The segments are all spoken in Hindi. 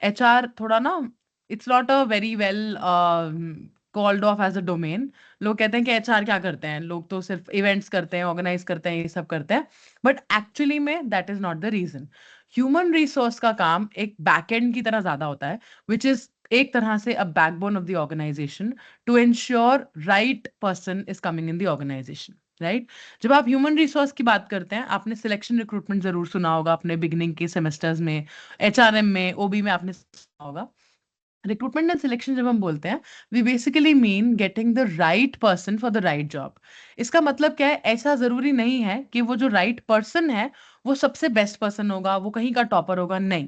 एचआर थोड़ा ना, it's not a very well called of as a domain. लोग कहते हैं कि एचआर क्या करते हैं, लोग तो सिर्फ इवेंट्स करते हैं, ऑर्गेनाइज करते हैं, ये सब करते हैं, बट एक्चुअली में that is not the reason. Human resource का काम एक बैकएंड की तरह ज्यादा होता है, विच इज एक तरह से a backbone of the organisation, to ensure right person is coming in the organisation, right. जब आप ह्यूमन रिसोर्स की बात करते हैं, आपने सिलेक्शन रिक्रूटमेंट जरूर सुना होगा अपने बिगिनिंग के सेमेस्टर्स में, एचआरएम में, ओबी में आपने सुना होगा। रिक्रूटमेंट एंड सिलेक्शन जब हम बोलते हैं, we basically mean getting the right person for the right job. इसका मतलब क्या है, ऐसा जरूरी नहीं है कि वो जो राइट पर्सन है वो सबसे बेस्ट पर्सन होगा, वो कहीं का टॉपर होगा, नहीं।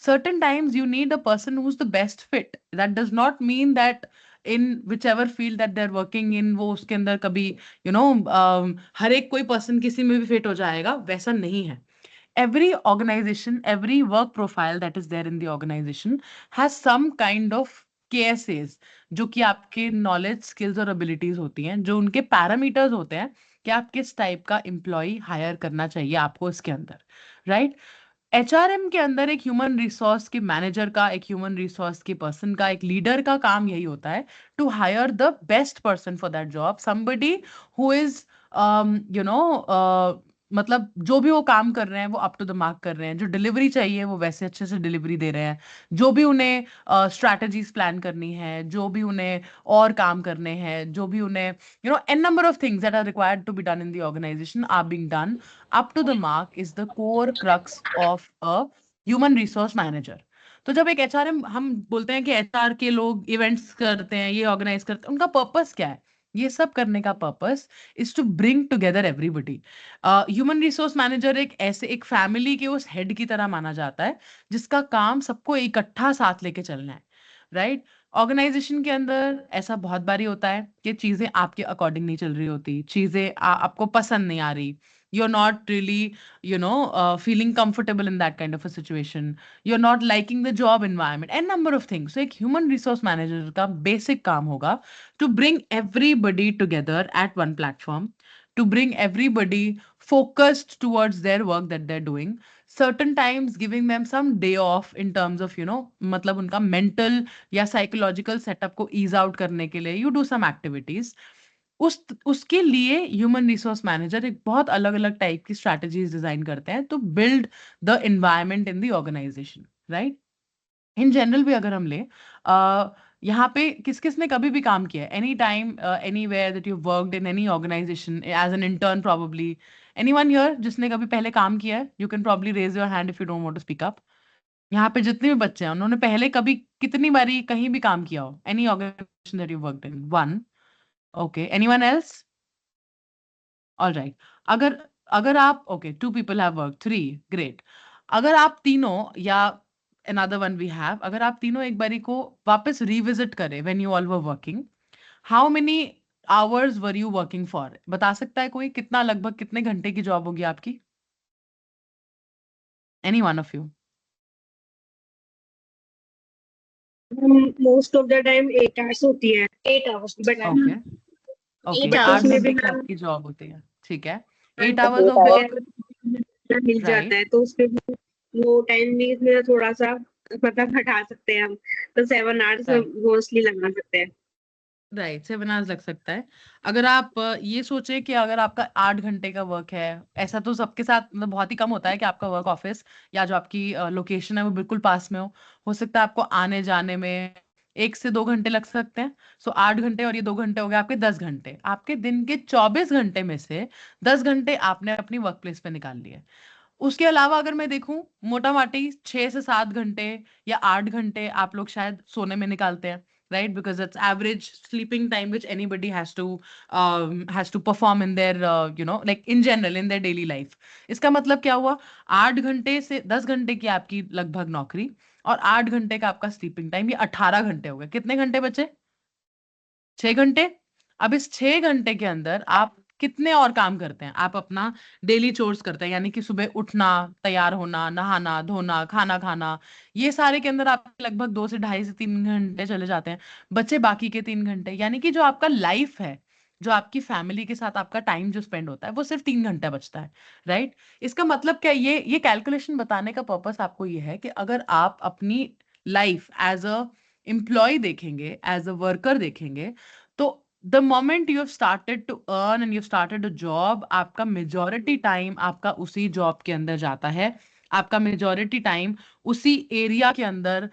Certain times you need a person who is the best fit. That does not mean that in whichever field that they are working in, वो उसके अंदर कभी हर एक कोई पर्सन किसी में भी फिट हो जाएगा, वैसा नहीं है। Every organization, every work profile that is there in the organization has some kind of KSAs, जो कि आपके नॉलेज, स्किल्स और एबिलिटीज होती हैं, जो उनके पैरामीटर्स होते हैं कि आप किस टाइप का एम्प्लॉय हायर करना चाहिए आपको इसके अंदर, राइट। एचआरएम के अंदर एक ह्यूमन रिसोर्स के मैनेजर का, एक ह्यूमन रिसोर्स के पर्सन का, एक लीडर का काम यही होता है to hire the best person for that job, somebody who is you know मतलब जो भी वो काम कर रहे हैं वो अप टू द मार्क कर रहे हैं, जो डिलीवरी चाहिए वो वैसे अच्छे से डिलीवरी दे रहे हैं, जो भी उन्हें स्ट्रैटेजीज प्लान करनी है, जो भी उन्हें और काम करने हैं, जो भी उन्हें an number of things that are required to be done in the organisation are being done up to the mark is the core crux of a human resource manager. तो जब एक एचआरएम, हम बोलते हैं कि एचआर के लोग इवेंट्स करते हैं, ये ऑर्गेनाइज करते हैं, उनका पर्पस क्या है? ये सब करने का purpose is to bring together everybody. Human resource manager एक फैमिली के उस हेड की तरह माना जाता है, जिसका काम सबको इकट्ठा साथ लेके चलना है, राइट। ऑर्गेनाइजेशन के अंदर ऐसा बहुत बारी होता है कि चीजें आपके अकॉर्डिंग नहीं चल रही होती, चीजें आपको पसंद नहीं आ रही, you're not really feeling comfortable in that kind of a situation, you're not liking the job environment and number of things. So एक human resource manager का basic काम होगा to bring everybody together at one platform, to bring everybody focused towards their work that they're doing, certain times giving them some day off in terms of मतलब उनका mental या psychological setup को ease out करने के लिए you do some activities। उसके लिए ह्यूमन रिसोर्स मैनेजर एक बहुत अलग अलग टाइप की स्ट्रैटेजीज डिजाइन करते हैं to build the environment in the organisation, right. In general भी अगर हम ले, यहाँ पे किस किस ने कभी भी काम किया है, any time anywhere that you worked in any organisation as an intern probably, anyone here जिसने कभी पहले काम किया है, you can probably raise your hand if you don't want to speak up. यहाँ पे जितने भी बच्चे हैं उन्होंने पहले कभी कितनी बारी कहीं भी काम किया हो, any organisation that you worked in, one. Okay, anyone else? All right. अगर अगर आप, okay, two people have work, three, great. अगर आप तीनों, या अनदर वन वी हैव, अगर आप तीनों एक बारी को वापस रिविजिट करें when you all were working, how many hours were you working for? बता सकता है कोई, कितना, लगभग कितने घंटे की जॉब होगी आपकी? Any one of you? Most of the time 8 hours होती है, 8 hours, but okay, okay, 8 hours 8 में भी घंटे की हम आपकी जॉब होती है, ठीक है। एट आवर्स ऑफ वर्क, अगर मिल जाता राइट। है तो उसमें भी वो टाइम भी इसमें थोड़ा सा मतलब हटा सकते हैं हम, तो 7 आवर्स मोस्टली लगा सकते हैं। राइट, 7 आवर्स लग सकता है। अगर आप ये सोचे कि अगर आपका 8 घंटे का वर्क है, ऐसा तो सबके साथ मतलब बहुत ही कम होता है कि आपका वर्क ऑफिस या जो आपकी लोकेशन है वो बिल्कुल पास में हो सकता है आपको आने जाने में 1 से 2 घंटे लग सकते हैं। सो 8 घंटे और ये 2 घंटे हो गए आपके 10 घंटे, आपके दिन के 24 घंटे में से 10 घंटे आपने अपनी वर्क प्लेस पे निकाल लिए। उसके अलावा अगर मैं देखूं, मोटा माटी 6 से 7 घंटे या 8 घंटे आप लोग शायद सोने में निकालते हैं, right? Because it's average sleeping time which anybody has to perform in their like in general in their daily life. इसका मतलब क्या हुआ? 8 घंटे से 10 घंटे की आपकी लगभग नौकरी और 8 घंटे का आपका स्लीपिंग टाइम, ये 18 घंटे हो गए। कितने घंटे बचे? 6 घंटे। अब इस 6 घंटे के अंदर आप कितने और काम करते हैं? आप अपना डेली चोर्स करते हैं, यानी कि सुबह उठना, तैयार होना, नहाना धोना, खाना खाना, ये सारे के अंदर आपके लगभग 2 से ढाई से 3 घंटे चले जाते हैं। बचे बाकी के 3 घंटे, यानी कि जो आपका लाइफ है, जो आपकी फैमिली के साथ आपका टाइम जो स्पेंड होता है वो सिर्फ 3 घंटा बचता है, राइट? इसका मतलब क्या, ये कैलकुलेशन बताने का पर्पस आपको ये है कि अगर आप अपनी लाइफ एज अ एम्प्लॉय देखेंगे, एज अ वर्कर देखेंगे, तो the moment you have started to earn and you started a job, आपका मेजोरिटी टाइम आपका उसी जॉब के अंदर जाता है, आपका मेजोरिटी टाइम उसी एरिया के अंदर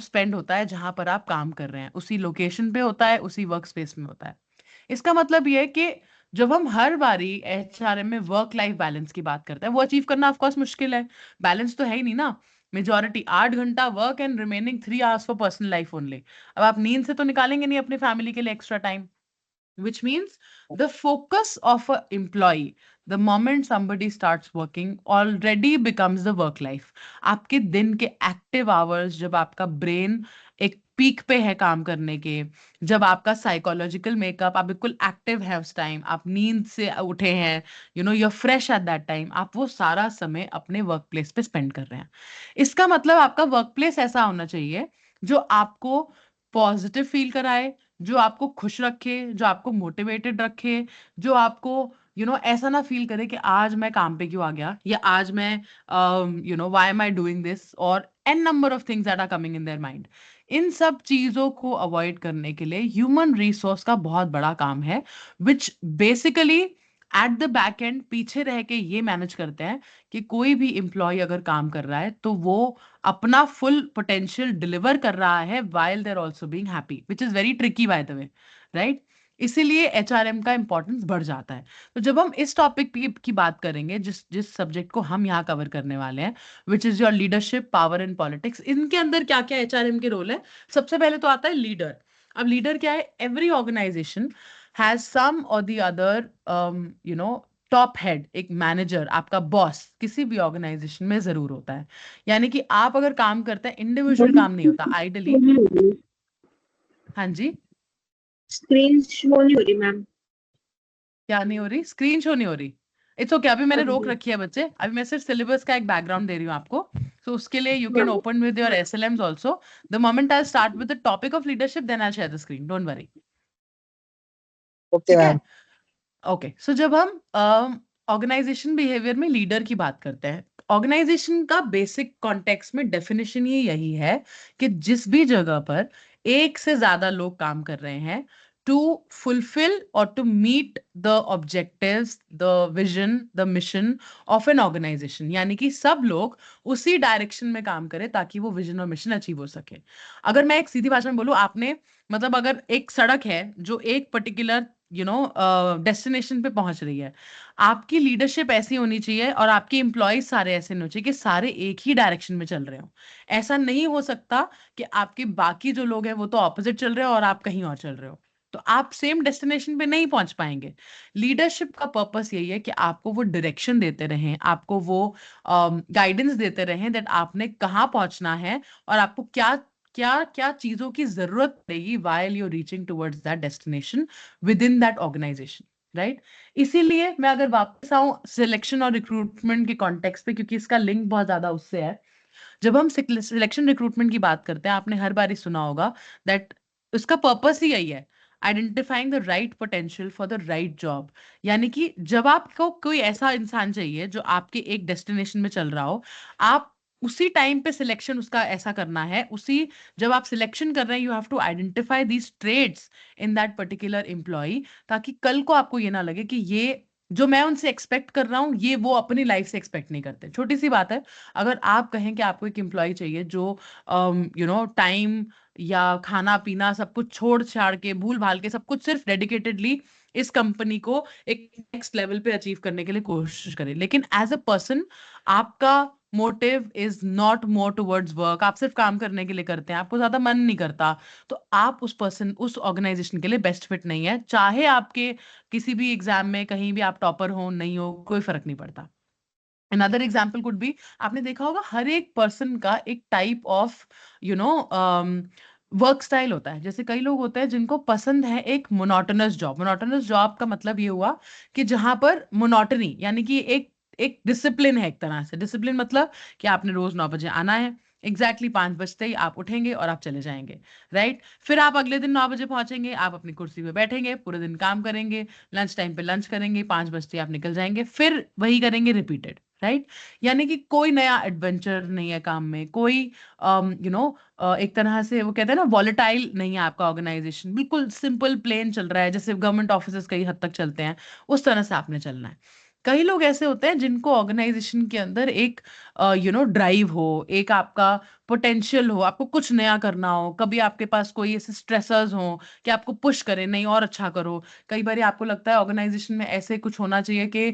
स्पेंड होता है जहां पर आप काम कर रहे हैं, उसी लोकेशन पे होता है, उसी वर्क स्पेस में होता है। इसका मतलब ये है कि जब हम हर बारी एचआरएम में वर्क लाइफ बैलेंस की बात करते हैं, वो अचीव करना ऑफ कोर्स मुश्किल है, बैलेंस तो है ही नहीं ना। मेजोरिटी 8 घंटा work and remaining 3 hours for personal life only. अब आप नींद से तो निकालेंगे नहीं अपनी फैमिली के लिए extra time, which means the focus of a employee, the moment somebody starts working already becomes the work life। आपके दिन के एक्टिव आवर्स, जब आपका ब्रेन एक पीक पे है काम करने के, जब आपका साइकोलॉजिकल मेकअप, आप बिल्कुल एक्टिव है उस टाइम, आप नींद से उठे हैं, you are fresh at that time, आप वो सारा समय अपने वर्क प्लेस पे स्पेंड कर रहे हैं। इसका मतलब आपका वर्क प्लेस ऐसा होना चाहिए जो आपको पॉजिटिव फील कराए, जो आपको खुश रखे, जो आपको मोटिवेटेड रखे, जो आपको ऐसा ना फील करे कि आज मैं काम पे क्यों आ गया, या आज मैं why am I doing this, और an number of things that are coming in their mind. इन सब चीजों को अवॉइड करने के लिए ह्यूमन रिसोर्स का बहुत बड़ा काम है, which basically at the back and पीछे रह के ये मैनेज करते हैं कि कोई भी एम्प्लॉय अगर काम कर रहा है तो वो अपना फुल पोटेंशियल डिलीवर कर रहा है while they're also being happy, which is very tricky by the way, right? इसीलिए एचआरएम का इंपॉर्टेंस बढ़ जाता है। तो जब हम इस टॉपिक की बात करेंगे, जिस जिस सब्जेक्ट को हम यहाँ कवर करने वाले हैं, which is your leadership, power and politics, इनके अंदर क्या क्या एचआरएम के रोल है। सबसे पहले तो आता है लीडर। अब लीडर क्या है? एवरी ऑर्गेनाइजेशन हैज सम और द अदर टॉप हेड, एक मैनेजर, आपका बॉस किसी भी ऑर्गेनाइजेशन में जरूर होता है। यानी कि आप अगर काम करते हैं, इंडिविजुअल काम नहीं होता आइडली। हाँ जी। स्क्रीन शो नहीं हो रही मैम। क्या नहीं हो रही? स्क्रीन शो नहीं हो रही? इट्स ओके, अभी मैंने रोक रखी है बच्चे, अभी मैं सिर्फ सिलेबस का एक बैकग्राउंड दे रही हूँ आपको। सो उसके लिए you can open with your SLMs also. The moment I start with the topic of leadership, then I share the screen, don't worry. Okay ठीक है? मैम। ओके, सो जब हम ऑर्गेनाइजेशन बिहेवियर में लीडर की बात करते हैं, ऑर्गेनाइजेशन का बेसिक कॉन्टेक्स्ट में डेफिनेशन ये यही है कि जिस भी जगह पर एक से ज्यादा लोग काम कर रहे हैं, टू फुलफिल और to meet the objectives, the vision, the mission of an organisation, यानी कि सब लोग उसी डायरेक्शन में काम करें ताकि वो विजन और मिशन अचीव हो सके। अगर मैं एक सीधी भाषा में बोलूं, आपने मतलब अगर एक सड़क है जो एक पर्टिकुलर डेस्टिनेशन पे पहुंच रही है, आपकी लीडरशिप ऐसी होनी चाहिए और आपके एम्प्लॉयज सारे ऐसे होने चाहिए कि सारे एक ही डायरेक्शन में चल रहे हो। ऐसा नहीं हो सकता कि आपके बाकी जो लोग हैं वो तो ऑपोजिट चल रहे हो और आप कहीं और चल रहे हो, तो आप सेम डेस्टिनेशन पे नहीं पहुंच पाएंगे। लीडरशिप का पर्पस यही है कि आपको वो डायरेक्शन देते रहें, आपको वो गाइडेंस देते रहें दैट आपने कहाँ पहुंचना है और आपको क्या क्या क्या चीजों की जरूरत पड़ेगी while you're reaching towards that destination within that organization, right? इसीलिए मैं अगर वापस आऊं सिलेक्शन और रिक्रूटमेंट के कॉन्टेक्स्ट पे, क्योंकि इसका लिंक बहुत ज्यादा उससे है। जब हम सिलेक्शन रिक्रूटमेंट की बात करते हैं, आपने हर बार ही सुना होगा दैट उसका पर्पस ही यही है, identifying the right potential for the right job. यानी कि जब आपको कोई ऐसा इंसान चाहिए जो आपके एक डेस्टिनेशन में चल रहा हो, आप उसी टाइम पे सिलेक्शन उसका ऐसा करना है, उसी जब आप सिलेक्शन कर रहे हैं, you have to identify these traits in that particular employee, ताकि कल को आपको ये ना लगे कि ये जो मैं उनसे एक्सपेक्ट कर रहा हूँ ये वो अपनी लाइफ से एक्सपेक्ट नहीं करते। छोटी सी बात है, अगर आप कहें कि आपको एक एम्प्लॉय चाहिए जो टाइम या खाना पीना सब कुछ छोड़ छाड़ के, भूल भाल के, सब कुछ सिर्फ डेडिकेटेडली इस कंपनी को एक नेक्स्ट लेवल पे अचीव करने के लिए कोशिश करे, लेकिन एज अ पर्सन आपका motive is not more towards work, आप सिर्फ काम करने के लिए करते हैं, आपको ज्यादा मन नहीं करता, तो आप उस पर्सन, उस ऑर्गेनाइजेशन के लिए बेस्ट फिट नहीं है। चाहे आपके किसी भी एग्जाम में कहीं भी आप टॉपर हो नहीं हो, कोई फर्क नहीं पड़ता। अनदर एग्जाम्पल कुड बी, आपने देखा होगा हर एक पर्सन का एक type of you know work style होता है। जैसे कई लोग होते हैं जिनको पसंद है एक मोनोटोनस जॉब। मोनोटोनस जॉब का मतलब ये हुआ कि जहां पर मोनोटनी, यानी कि एक एक डिसिप्लिन है, एक तरह से डिसिप्लिन मतलब कि आपने रोज 9 बजे आना है, एग्जैक्टली 5 बजते ही आप उठेंगे और आप चले जाएंगे, राइट। फिर आप अगले दिन 9 बजे पहुंचेंगे, आप अपनी कुर्सी पे बैठेंगे, पूरे दिन काम करेंगे, लंच टाइम पे लंच करेंगे, 5 बजते ही आप निकल जाएंगे, फिर वही करेंगे रिपीटेड, राइट। यानी कि कोई नया एडवेंचर नहीं है काम में, कोई यू नो एक तरह से वो कहते हैं ना वॉलेटाइल नहीं है आपका ऑर्गेनाइजेशन, बिल्कुल सिंपल प्लेन चल रहा है, जैसे गवर्नमेंट ऑफिस कई हद तक चलते हैं, उस तरह से आपने चलना है। कई लोग ऐसे होते हैं जिनको ऑर्गेनाइजेशन के अंदर एक ड्राइव हो, एक आपका पोटेंशियल हो, आपको कुछ नया करना हो, कभी आपके पास कोई ऐसे स्ट्रेसर्स हो कि आपको पुश करें, नहीं और अच्छा करो। कई बार आपको लगता है ऑर्गेनाइजेशन में ऐसे कुछ होना चाहिए कि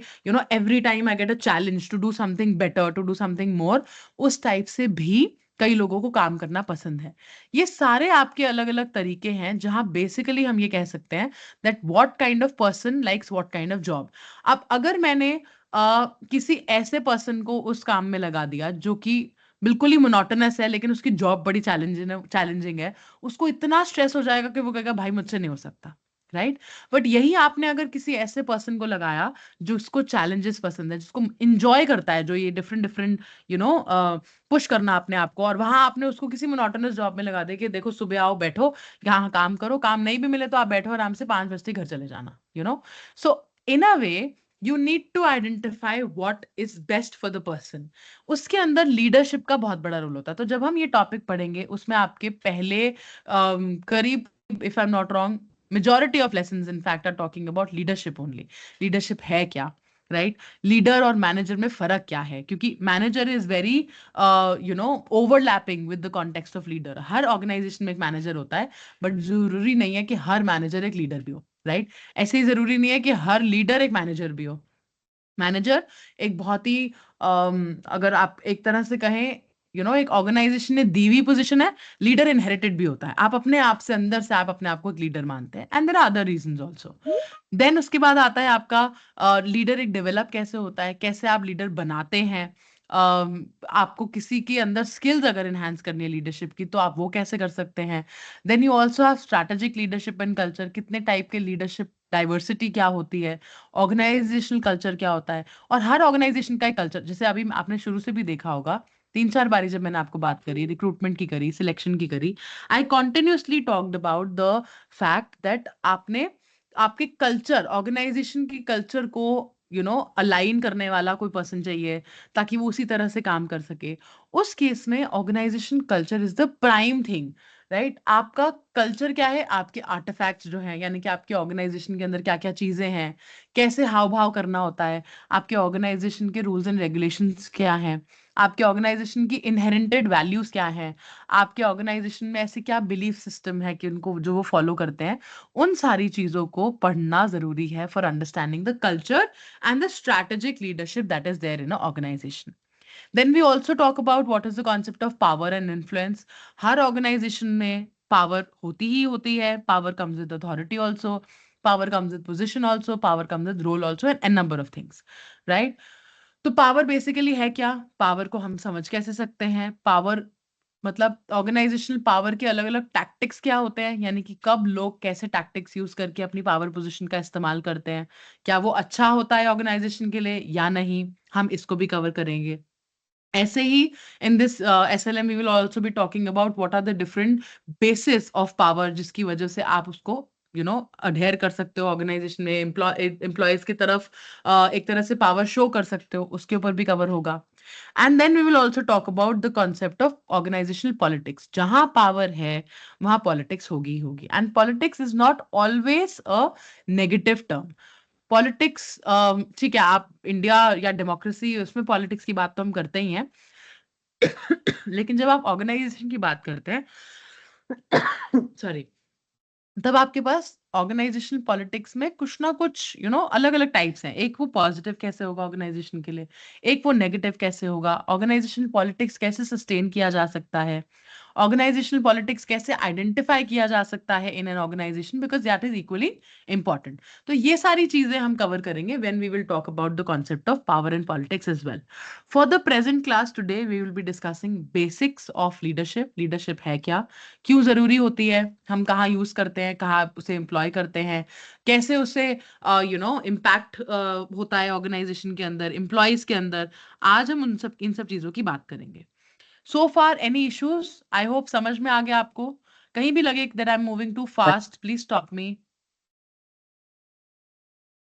every time I get a challenge to do something better, to do something more. उस टाइप से भी कई लोगों को काम करना पसंद है। ये सारे आपके अलग अलग तरीके हैं जहां बेसिकली हम ये कह सकते हैं that what kind of person likes what kind of job. अब अगर मैंने किसी ऐसे पर्सन को उस काम में लगा दिया जो कि बिल्कुल ही मोनोटोनस है, लेकिन उसकी जॉब बड़ी चैलेंजिंग है, उसको इतना स्ट्रेस हो जाएगा कि वो कहेगा भाई मुझसे नहीं हो सकता, राइट। बट यही आपने अगर किसी ऐसे पर्सन को लगाया जो उसको चैलेंजेस पसंद है, जिसको इंजॉय करता है, जो ये different different you know push करना अपने आप को, और वहां आपने उसको किसी मोनोटोनस जॉब में लगा दे कि देखो सुबह आओ बैठो यहाँ काम करो, काम नहीं भी मिले तो आप बैठो आराम से, 5 बजते घर चले जाना, so in a way you need to identify what is best for the person. उसके अंदर लीडरशिप का बहुत बड़ा रोल होता है। तो जब हम ये टॉपिक पढ़ेंगे उसमें आपके पहले करीब, if I am not wrong, majority of lessons in fact are talking about leadership only. Leadership है क्या, राइट। लीडर और मैनेजर में फर्क क्या है, क्योंकि manager is very overlapping with the context of leader. हर ऑर्गेनाइजेशन में एक मैनेजर होता है, बट जरूरी नहीं है कि हर मैनेजर एक लीडर भी हो, राइट। ऐसे ही जरूरी नहीं है कि हर लीडर एक मैनेजर भी हो। मैनेजर एक बहुत ही अगर आप एक तरह से कहें, एक ऑर्गेनाइजेशन ने दी हुई पोजीशन है। लीडर इनहेरिटेड भी होता है, आप अपने आप से अंदर से आप अपने आप को एक लीडर मानते हैं, and there are other reasons also. Then उसके बाद आता है आपका लीडर एक डेवलप कैसे होता है, कैसे आप लीडर बनाते हैं। आपको किसी के अंदर स्किल्स अगर एनहांस करनी है लीडरशिप की, तो आप वो कैसे कर सकते हैं। Then you also have strategic leadership and culture, कितने टाइप के लीडरशिप, डाइवर्सिटी क्या होती है, ऑर्गेनाइजेशनल कल्चर क्या होता है। और हर ऑर्गेनाइजेशन का एक कल्चर, जैसे अभी आपने शुरू से भी देखा होगा, 3-4 बारी जब मैंने आपको बात करी, रिक्रूटमेंट की करी, सिलेक्शन की करी, I continuously talked about the fact that आपने आपके कल्चर, ऑर्गेनाइजेशन की कल्चर को अलाइन करने वाला कोई पर्सन चाहिए, ताकि वो उसी तरह से काम कर सके। उस केस में organisation culture is the prime thing, right. आपका कल्चर क्या है, आपके आर्टिफैक्ट्स जो हैं, यानी कि आपके ऑर्गेनाइजेशन के अंदर क्या क्या चीजें हैं, कैसे हाव भाव करना होता है, आपके ऑर्गेनाइजेशन के रूल्स एंड रेगुलेशंस क्या हैं, आपके ऑर्गेनाइजेशन की इनहेरेंटेड वैल्यूज क्या हैं, आपके ऑर्गेनाइजेशन में ऐसे क्या बिलीफ सिस्टम है कि उनको जो वो फॉलो करते हैं। उन सारी चीजों को पढ़ना जरूरी है for understanding the culture and the strategic leadership that is there in a organisation. Then we also talk about what is the concept of power and influence. हर ऑर्गेनाइजेशन में पावर होती ही होती है, power comes with authority also, power comes with position also, power comes with role also, and n number of things, right? तो पावर बेसिकली है क्या, पावर को हम समझ कैसे सकते हैं, पावर मतलब ऑर्गेनाइजेशनल पावर के अलग अलग टैक्टिक्स क्या होते हैं, यानी कि कब लोग कैसे टैक्टिक्स यूज करके अपनी पावर पोजीशन का इस्तेमाल करते हैं, क्या वो अच्छा होता है ऑर्गेनाइजेशन के लिए या नहीं, हम इसको भी कवर करेंगे। ऐसे ही in this SLM we will also be talking about what are the different basis of power, जिसकी वजह से आप उसको अडेयर कर सकते हो ऑर्गेनाइजेशन में, एम्प्लॉयज की तरफ एक तरह से पावर शो कर सकते हो, उसके ऊपर भी कवर होगा। And then we will also talk about the concept of organisational politics. जहां पावर है वहां पॉलिटिक्स होगी ही होगी, and politics is not always a negative term. Politics ठीक है, आप इंडिया या डेमोक्रेसी, उसमें पॉलिटिक्स की बात तो हम करते ही हैं। लेकिन जब आप ऑर्गेनाइजेशन की बात करते हैं, सॉरी, तब आपके पास ऑर्गेनाइजेशनल पॉलिटिक्स में कुछ ना कुछ अलग अलग टाइप्स हैं। एक वो पॉजिटिव कैसे होगा ऑर्गेनाइजेशन के लिए, एक वो नेगेटिव कैसे होगा, ऑर्गेनाइजेशनल पॉलिटिक्स कैसे सस्टेन किया जा सकता है, ऑर्गेनाइजेशनल पॉलिटिक्स कैसे आइडेंटिफाई किया जा सकता है in an organisation, because that is equally important. तो ये सारी चीजें हम कवर करेंगे when we will talk about the concept of power and politics as well. For the present class today we will be discussing basics of leadership. Leadership है क्या, क्यों जरूरी होती है, हम कहाँ यूज करते हैं, कहाँ उसे एम्प्लॉय करते हैं, कैसे उसे इम्पैक्ट होता है ऑर्गेनाइजेशन के अंदर, एम्प्लॉयज के अंदर। आज हम इन सब चीजों की बात करेंगे। So far any issues? I hope समझ में आ गया आपको. कहीं भी लगे that I am moving too fast, please stop me.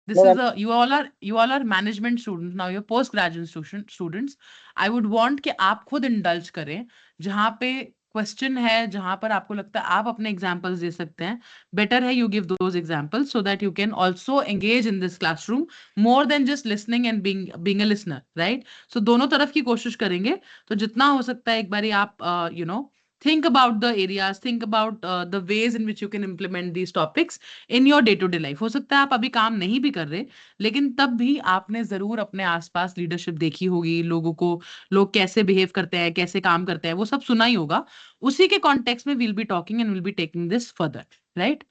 This is a you all are management students now. You're postgraduate students. I would want कि आप खुद indulge करें जहां पे क्वेश्चन है, जहां पर आपको लगता है आप अपने एग्जांपल्स दे सकते हैं. बेटर है you give those examples so that you can also engage in this classroom more than just listening and being a listener, right? So दोनों तरफ की कोशिश करेंगे. तो जितना हो सकता है एक बारी आप think about the areas, think about the ways in which you can implement these topics in your day to day life. हो सकता है आप अभी काम नहीं भी कर रहे, लेकिन तब भी आपने जरूर अपने आसपास लीडरशिप देखी होगी, लोगों को, लोग कैसे बिहेव करते हैं, कैसे काम करते हैं, वो सब सुना ही होगा. उसी के कॉन्टेक्स्ट में we'll be talking and we'll be taking this further, right?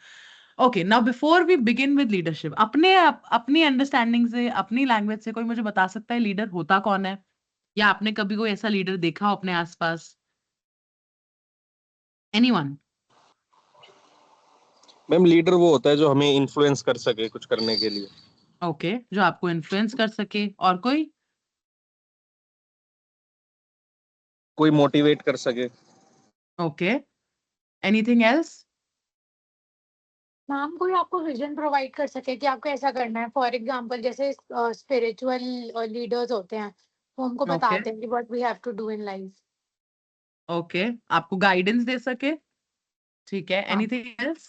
Okay, now before we begin with leadership, अपनी अंडरस्टैंडिंग से, अपनी लैंग्वेज से कोई मुझे बता सकता है लीडर होता कौन है, या आपने कभी कोई ऐसा लीडर देखा हो अपने आसपास? एनीवन? मैम लीडर वो होता है जो हमें इन्फ्लुएंस कर सके कुछ करने के लिए. ओके, जो आपको इन्फ्लुएंस कर सके. और कोई मोटिवेट कर सके. Okay, anything else? मैम कोई आपको विजन प्रोवाइड कर सके कि आपको ऐसा करना है. फॉर एग्जांपल जैसे स्पिरिचुअल लीडर्स होते हैं, वो हमको ओके, बताते हैं कि what we have to do in life. Okay, आपको गाइडेंस दे सके. ठीक है, हाँ. Anything else?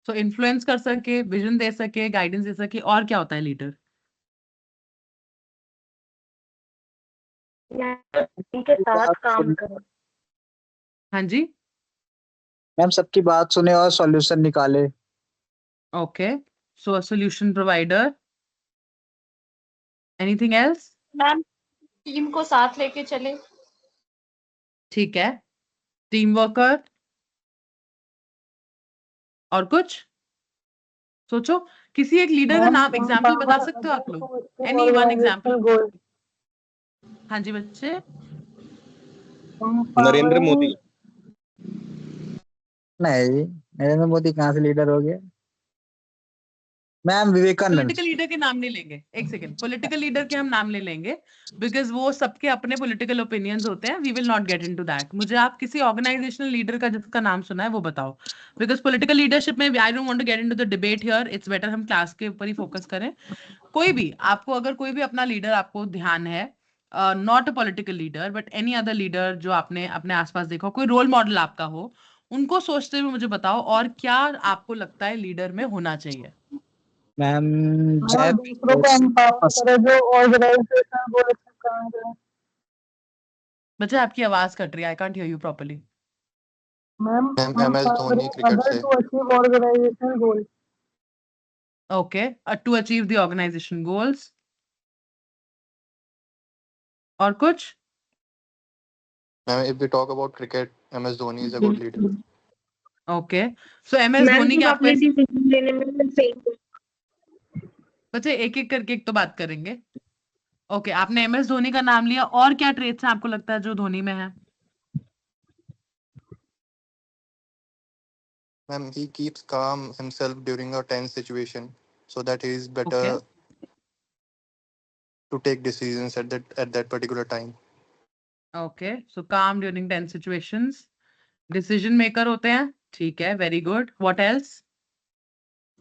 सो इन्फ्लुएंस कर सके, विजन दे सके, गाइडेंस दे सके. और क्या होता है लीडर? के साथ काम करें. हाँ जी. मैम सबकी बात सुने और सॉल्यूशन निकाले. Okay, so a solution provider. Anything else? Ma'am team को साथ लेके चले. ठीक है, टीम वर्कर. और कुछ सोचो, किसी एक लीडर का नाम, एग्जाम्पल बता सकते हो आप लोग? Any one example. हाँ जी बच्चे. नरेंद्र मोदी. नहीं, नरेंद्र मोदी कहाँ से लीडर हो गया? मैम विवेकानंद. पॉलिटिकल लीडर के नाम नहीं लेंगे, एक सेकंड. पॉलिटिकल लीडर के हम नाम ले लेंगे बिकॉज वो सबके अपने पॉलिटिकल ओपिनियंस होते हैं. We will not get into that. मुझे आप किसी ऑर्गेनाइजेशनल लीडर का जिसका नाम सुना है वो बताओ, बिकॉज पॉलिटिकल लीडरशिप में I don't want to get into the debate here. It's better हम क्लास के ऊपर ही फोकस करें. कोई भी आपको, अगर कोई भी अपना लीडर आपको ध्यान है, not a political leader but any other leader जो आपने अपने आसपास देखा हो, कोई रोल मॉडल आपका हो, उनको सोचते हुए मुझे बताओ और क्या आपको लगता है लीडर में होना चाहिए. मैम दूसरों को एम्पावर करे, जो ऑर्गेनाइजेशन को अच्छा काम करे. बच्चे आपकी आवाज कट रही है, I can't hear you properly. Ma'am MS Dhoni cricket से. To achieve organisation goal. Okay, to achieve the organization goals. और कुछ? Ma'am, if we talk about cricket, MS Dhoni is a good leader. Okay, so MS ma'am Dhoni के सिर्फ आपको अपने डिसीजन लेने में सेम. बच्चे एक एक करके एक तो बात करेंगे. ओके, आपने MS धोनी का नाम लिया, और क्या ट्रेट्स हैं आपको लगता है जो धोनी में है? Ma'am, he keeps calm himself during a tense situation so that he is better Okay. to take decisions at that particular time. Okay, so calm during tense situations. Decision maker होते हैं. ठीक है, very good. What else?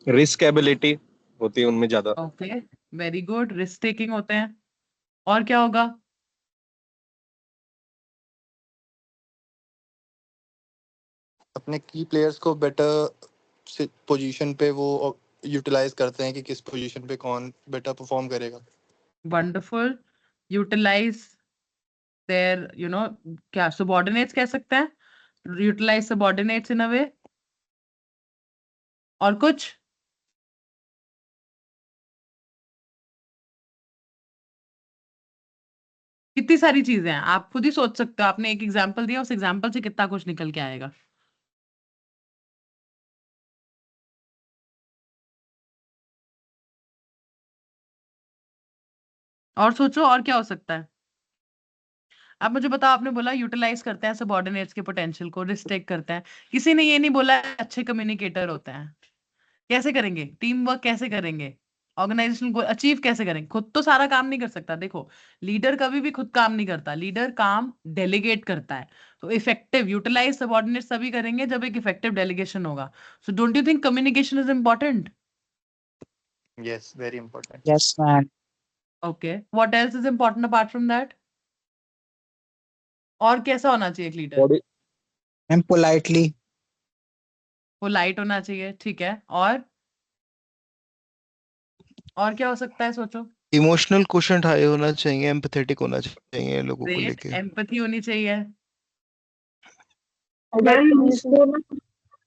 Risk ability होती है उनमें ज्यादा. Okay, very good. Risk taking होते हैं. और क्या होगा? अपने की प्लेयर्स को बेटर पोजीशन पे वो यूटिलाइज करते हैं कि किस पोजीशन पे कौन बेटर परफॉर्म करेगा. Wonderful. Utilize their, क्या subordinates कह सकते हैं? Utilize subordinates in a way. और कुछ? कितनी सारी चीजें हैं, आप खुद ही सोच सकते हो. आपने एक एग्जाम्पल दिया, उस एग्जाम्पल से कितना कुछ निकल के आएगा. और सोचो, और क्या हो सकता है. आप मुझे बताओ. आपने बोला यूटिलाइज करते हैं सबऑर्डिनेट्स के पोटेंशियल को, रिस्ट्रिक्ट करते हैं. किसी ने ये नहीं बोला अच्छे कम्युनिकेटर होते हैं. कैसे करेंगे टीम वर्क, कैसे करेंगे? ऑर्गेनाइजेशनल गोल अचीव कैसे करेंगे? खुद तो सारा काम नहीं कर सकता। देखो, लीडर कभी भी खुद काम नहीं करता, लीडर काम डेलीगेट करता है। तो इफेक्टिव यूटिलाइज सबऑर्डिनेट सभी करेंगे जब एक इफेक्टिव डेलीगेशन होगा। So don't you think communication is important? Yes, very important. Yes, ma'am. Okay, what else is important apart from that? और कैसा होना चाहिए एक leader? Body Ma'am, politely. Polite होना चाहिए, ठीक है। और क्या हो सकता है, सोचो। इमोशनल क्वोशंट हाई होना चाहिए, एम्पैथेटिक होना चाहिए लोगों को ग्रेट, लेके। एम्पैथी होनी चाहिए। मैम इसको ना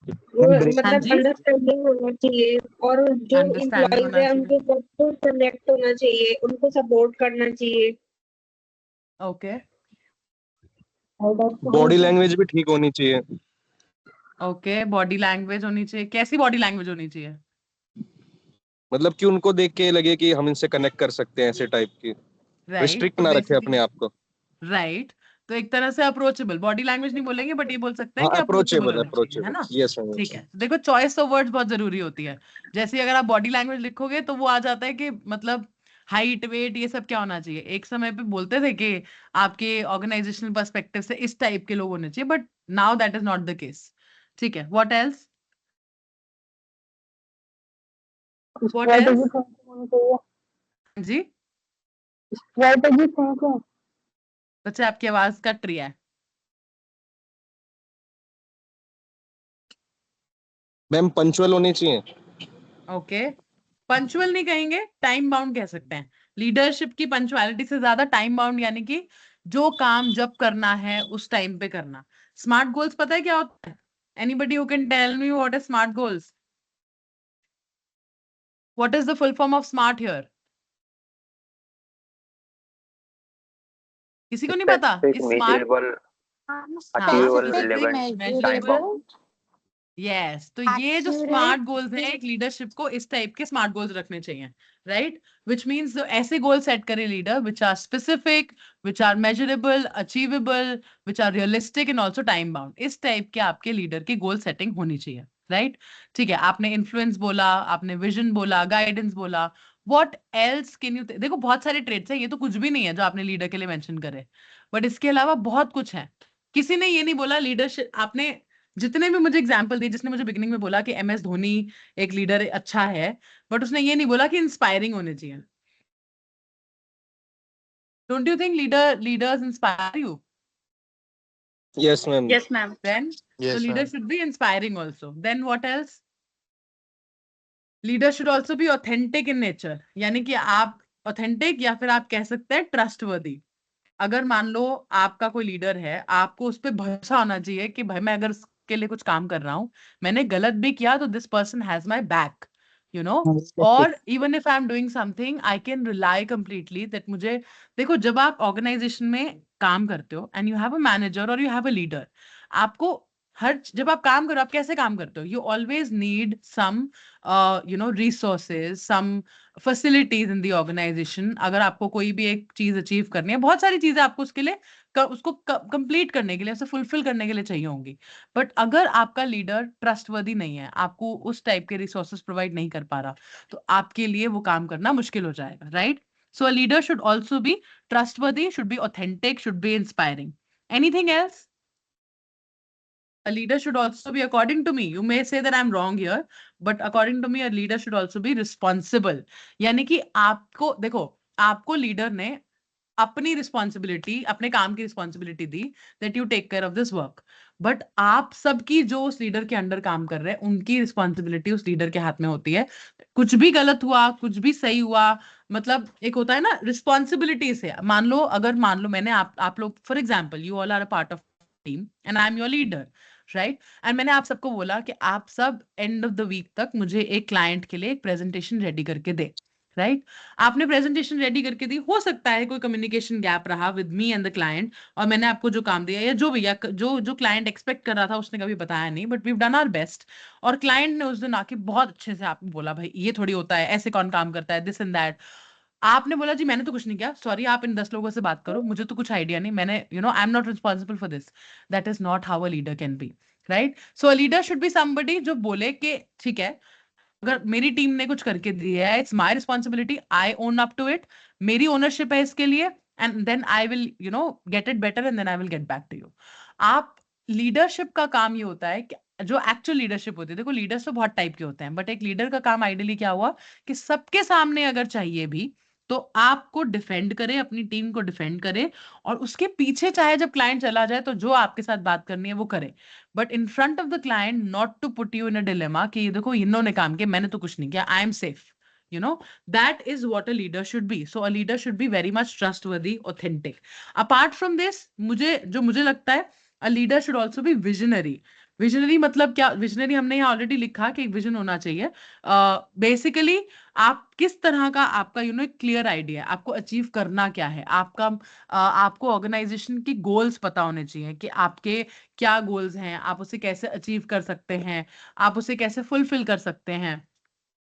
वो Ma'am, हाँ मतलब जी, अंडरस्टैंडिंग होना चाहिए, और जो अंडरस्टैंडिंग इम्प्लॉइज होना है चाहिए। उनके साथ तो कनेक्ट होना चाहिए, उनको सपोर्ट करना चाहिए। ओके बॉडी लैंग्वेज भी ठीक होनी चाहिए। ओके, बॉडी लैंग्वेज होनी चाहिए। कैसी बॉडी लैंग्वेज होनी चाहिए? मतलब कि उनको देख के लगे कि हम इनसे कनेक्ट कर सकते हैं, ऐसे टाइप की। राइट, रिस्ट्रिक्ट तो ना रखे अपने बेसिकली आप को। राइट, तो एक तरह से अप्रोचेबल, बॉडी लैंग्वेज नहीं बोलेंगे बट ये बोल सकते हैं हाँ, कि अप्रोचेबल अप्रोचेबल होनी चाहिए, है अप्रोचेबल, ना? Yes ma'am. ठीक है, देखो चॉइस ऑफ वर्ड्स बहुत जरूरी होती है। जैसे अगर आप बॉडी लैंग्वेज लिखोगे तो वो आ जाता है कि मतलब हाइट वेट ये सब क्या होना चाहिए। एक समय पे बोलते थे कि आपके ऑर्गेनाइजेशनल पर्सपेक्टिव से इस टाइप के लोग होने चाहिए, but now that is not the case. ठीक है, व्हाट एल्स? What else? जी बच्चे, आपकी आवाज कट रही है। मैम पंचुअल होने चाहिए। ओके, पंचुअल नहीं कहेंगे, टाइम बाउंड कह सकते हैं। लीडरशिप की पंचुअलिटी से ज्यादा टाइम बाउंड, यानी कि जो काम जब करना है उस टाइम पे करना। स्मार्ट गोल्स पता है क्या होता है? Anybody who can tell me what is SMART goals? What is the full form of SMART here? किसी को नहीं पता? Specific, इस स्मार्ट, measurable, हाँ, achievable, specific, relevant, time measurable, bound. Yes. तो ये जो एक्यूरेट। स्मार्ट गोल्स हैं, एक लीडरशिप को इस टाइप के स्मार्ट गोल्स रखने चाहिए, राइट? विच मीन्स ऐसे गोल सेट करे leader which are specific, which are measurable, achievable, which are realistic and also time bound. इस टाइप के आपके लीडर की गोल सेटिंग होनी चाहिए, राइट? ठीक है, आपने इन्फ्लुएंस बोला, आपने विजन बोला, गाइडेंस बोला। What else can you? देखो बहुत सारे ट्रेड्स है, ये तो कुछ भी नहीं है जो आपने लीडर के लिए मेंशन करे, बट इसके अलावा बहुत कुछ है। किसी ने ये नहीं बोला लीडरशिप, आपने जितने भी मुझे एग्जाम्पल दिए, जिसने मुझे बिगिनिंग में बोला कि MS धोनी एक लीडर अच्छा है, बट उसने ये नहीं बोला कि इंस्पायरिंग होने चाहिए। Don't you think leaders inspire you? Yes ma'am. Yes ma'am. Then so Yes, leader ma'am. should be inspiring also. Then what else? Leader should also be authentic in nature, यानी कि आप authentic या फिर आप कह सकते हैं trustworthy। अगर मान लो आपका कोई लीडर है, आपको उस पर भरोसा होना चाहिए कि भाई मैं अगर उसके लिए कुछ काम कर रहा हूँ, मैंने गलत भी किया तो this person has my back, you know. और even if I am doing something I can rely completely that मुझे। देखो, जब आप ऑर्गेनाइजेशन में काम करते हो and you have a manager और यू हैव अ लीडर, आपको जब आप काम करो, आप कैसे काम करते हो? You always need some resources, some facilities in the organisation. अगर आपको कोई भी एक चीज अचीव करनी है, बहुत सारी चीजें आपको उसके लिए उसको कंप्लीट करने के लिए, उसे फुलफिल करने के लिए चाहिए होंगी। बट अगर आपका लीडर ट्रस्टवर्दी नहीं है, आपको उस टाइप के रिसोर्सेज प्रोवाइड नहीं कर पा रहा, तो आपके लिए वो काम करना मुश्किल हो जाएगा, right? So a leader should also B trustworthy, should be authentic, should be inspiring. Anything else? A leader should also be, according to me, you may say that I'm wrong here, but according to me a leader should also be responsible। यानी कि आपको देखो, आपको लीडर ने अपनी रिस्पॉन्सिबिलिटी, अपने काम की रिस्पॉन्सिबिलिटी दी, that you take care of this work. But आप सबकी जो उस लीडर के अंडर काम कर रहे हैं, उनकी रिस्पॉन्सिबिलिटी उस लीडर के हाथ में होती है। कुछ भी गलत हुआ, कुछ भी सही हुआ, मतलब एक होता है ना रिस्पॉन्सिबिलिटी से। मान लो मैंने आप लोग, for example you all are a part of team and I am your leader, right? And मैंने आप सबको बोला कि आप सब एंड ऑफ द वीक तक मुझे एक क्लाइंट के लिए एक प्रेजेंटेशन रेडी करके दे, राइट? आपने प्रेजेंटेशन रेडी करके दी, हो सकता है कोई कम्युनिकेशन गैप रहा with me and the client, और मैंने आपको जो काम दिया या जो भी, या जो क्लाइंट एक्सपेक्ट कर रहा था उसने कभी बताया नहीं, but we have done our best. और क्लाइंट ने उस दिन आके बहुत अच्छे से आपको बोला, भाई ये थोड़ी होता है, ऐसे कौन काम करता है, दिस एंड दैट। आपने बोला जी मैंने तो कुछ नहीं किया, सॉरी आप इन 10 लोगों से बात करो, मुझे तो कुछ आइडिया नहीं, मैंने आई am not responsible for this. That is not how a leader can be, right? So a leader should be somebody जो बोले कि ठीक है, अगर मेरी टीम ने कुछ करके दिया है, it's my responsibility, I own up to it, मेरी ओनरशिप है इसके लिए, and then I will get it better and then I will get back to you. आप लीडरशिप का काम ये होता है कि जो एक्चुअल लीडरशिप होती है, देखो लीडर्स तो बहुत टाइप के होते हैं, बट एक लीडर का काम आइडियली क्या हुआ कि सबके सामने अगर चाहिए भी तो आपको डिफेंड करे, अपनी टीम को डिफेंड करे, और उसके पीछे चाहे जब क्लाइंट चला जाए तो जो आपके साथ बात करनी है वो करे, but in front of the client not to put you in a dilemma कि देखो इन्होंने काम किया, मैंने तो कुछ नहीं किया, I am safe, that is what a leader should be. So a leader should be very much trustworthy, authentic. Apart from this, मुझे लगता है a leader should also be visionary. Visionary मतलब क्या? विजनरी हमने यहाँ ऑलरेडी लिखा कि एक विजन होना चाहिए। बेसिकली आप किस तरह का, आपका एक क्लियर आइडिया है, आपको अचीव करना क्या है, आपको ऑर्गेनाइजेशन की गोल्स पता होने चाहिए कि आपके क्या गोल्स हैं, आप उसे कैसे अचीव कर सकते हैं, आप उसे कैसे फुलफिल कर सकते हैं।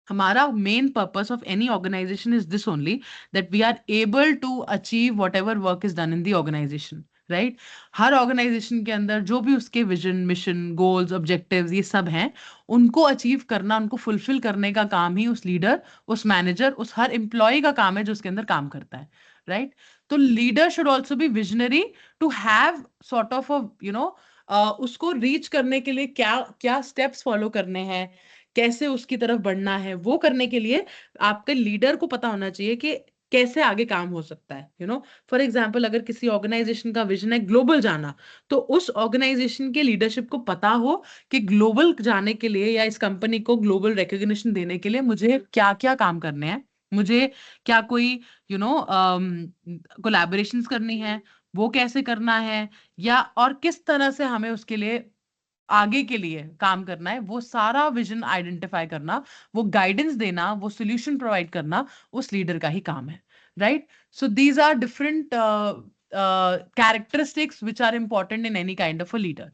हमारा main purpose of any organisation is this only, that we are able to achieve whatever work is done in the organisation, right. हर ऑर्गेनाइजेशन के अंदर जो भी उसके विजन, मिशन, गोल्स, ऑब्जेक्टिव्स ये सब हैं, उनको अचीव करना, उनको फुलफिल करने का काम ही उस लीडर, उस मैनेजर, उस हर एम्प्लॉय का काम है जो उसके अंदर काम करता है, राइट। तो leader should also be visionary to have sort of उसको रीच करने के लिए क्या क्या स्टेप्स फॉलो करने हैं, कैसे उसकी तरफ बढ़ना है, वो करने के लिए आपके लीडर को पता होना चाहिए कि कैसे आगे काम हो सकता है। फॉर एग्जाम्पल, अगर किसी ऑर्गेनाइजेशन का विजन है ग्लोबल जाना, तो उस ऑर्गेनाइजेशन के लीडरशिप को पता हो कि ग्लोबल जाने के लिए या इस कंपनी को ग्लोबल रिकॉग्निशन देने के लिए मुझे क्या क्या काम करने हैं, मुझे क्या कोई कोलैबोरेशंस करनी है, वो कैसे करना है, या और किस तरह से हमें उसके लिए आगे के लिए काम करना है, वो सारा विजन आइडेंटिफाई करना, वो गाइडेंस देना, वो सोल्यूशन प्रोवाइड करना उस लीडर का ही काम है, right. So these are different characteristics which are important in any kind of a leader.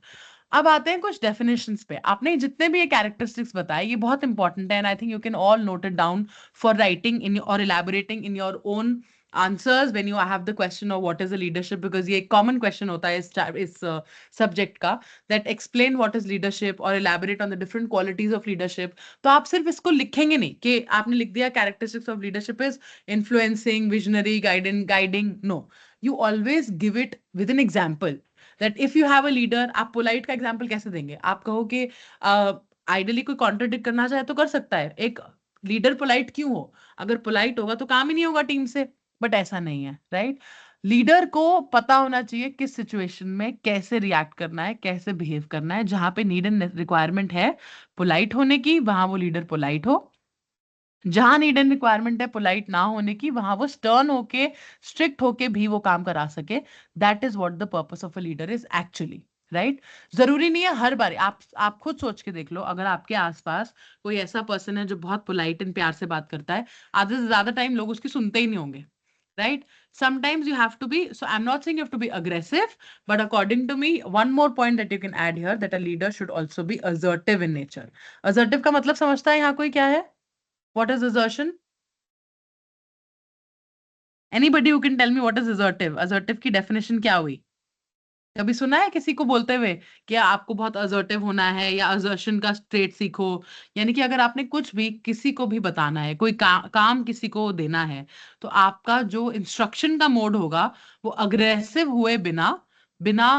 अब आते हैं कुछ डेफिनेशंस पे। आपने जितने भी ये कैरेक्टरिस्टिक्स बताए ये बहुत इंपॉर्टेंट है, and I think you can all note it down for writing in और elaborating in your own answers when you have the question of what is a leadership, because ये एक common question होता है इस subject का, that explain what is leadership or elaborate on the different qualities of leadership। तो आप सिर्फ इसको लिखेंगे नहीं कि आपने लिख दिया characteristics of leadership is influencing, visionary, guiding, no, you always give it with an example, that if you have a leader, आप पोलाइट का एग्जाम्पल कैसे देंगे? आप कहो कि आइडियली कोई कॉन्ट्रडिक्ट करना चाहे तो कर सकता है, एक लीडर पोलाइट क्यों हो? अगर पोलाइट होगा तो काम ही नहीं होगा टीम से, बट ऐसा नहीं है, राइट। लीडर को पता होना चाहिए किस सिचुएशन में कैसे रिएक्ट करना है, कैसे बिहेव करना है, जहां पे नीड एंड रिक्वायरमेंट है पोलाइट होने की, वहां वो लीडर पोलाइट हो, जहां नीड एंड रिक्वायरमेंट है पोलाइट ना होने की, वहां वो स्टर्न होके, स्ट्रिक्ट होके भी वो काम करा सके। That is what the purpose of a leader is actually, right. जरूरी नहीं है हर बार, आप खुद सोच के देख लो, अगर आपके आसपास कोई ऐसा पर्सन है जो बहुत पोलाइट एंड प्यार से बात करता है, आधे से ज्यादा टाइम लोग उसकी सुनते ही नहीं होंगे, right? Sometimes you have to be, so I'm not saying you have to be aggressive, but according to me, one more point that you can add here, that a leader should also be assertive in nature. Assertive का मतलब समझता है यहाँ कोई क्या है? What is assertion? Anybody who can tell me what is assertive? Assertive की definition क्या हुई? कभी सुना है किसी को बोलते हुए कि आपको बहुत असर्टिव होना है या असर्शन का ट्रेट सीखो? यानी कि अगर आपने कुछ भी किसी को भी बताना है, कोई काम किसी को देना है, तो आपका जो इंस्ट्रक्शन का मोड होगा वो अग्रेसिव हुए बिना, बिना